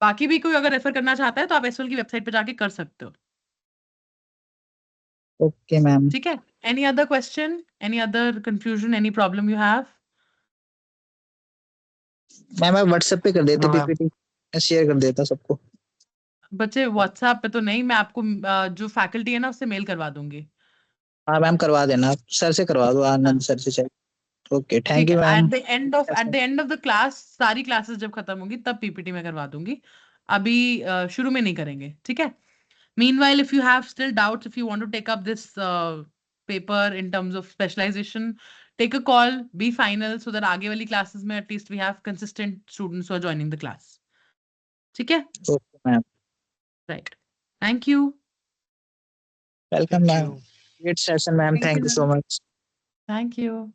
बाकी भी कोई अगर रेफर करना चाहता है तो आप SL की वेबसाइट पे जाके कर सकते हो. Okay ma'am. ठीक है. Any other question, any other confusion, any problem you have? Ma'am मैं WhatsApp पे कर देते हाँ, मैम. PPT, मैं शेयर कर देता सबको. बच्चे व्हाट्सएप पे तो नहीं, मैं आपको जो फैकल्टी है ना उससे मेल करवा दूंगी. हाँ मैम करवा देना, आप सर से करवा दो, आनंद सर से चाहिए. ओके थैंक ठीक यू है. Ma'am. Eight the end of the class सारी क्लासेस जब खत्म होंगी तब पीपीटी में करवा दूंगी. अभी शुरू में नहीं करेंगे. ठीक है. Meanwhile, if you have still doubts, if you want to take up this paper in terms of specialization, take a call, be final, so that आगे वाली classes में at least we have consistent students who are joining the class. ठीक है? Okay ma'am. Right. Thank you. Welcome Thank ma'am. you. Great session ma'am. Thank you so much. Thank you.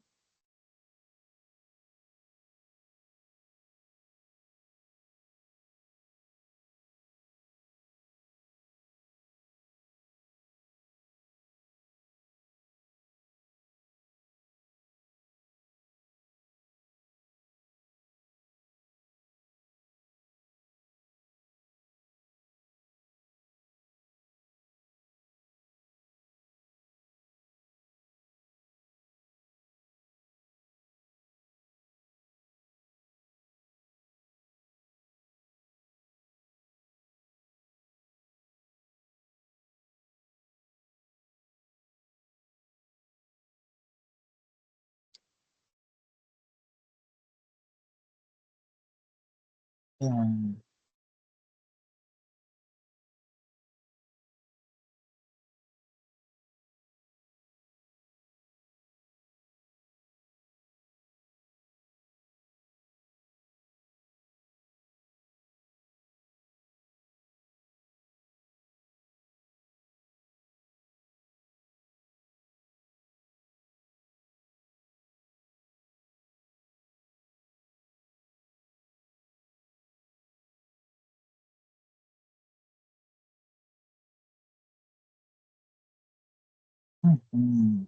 Hmm, hmm,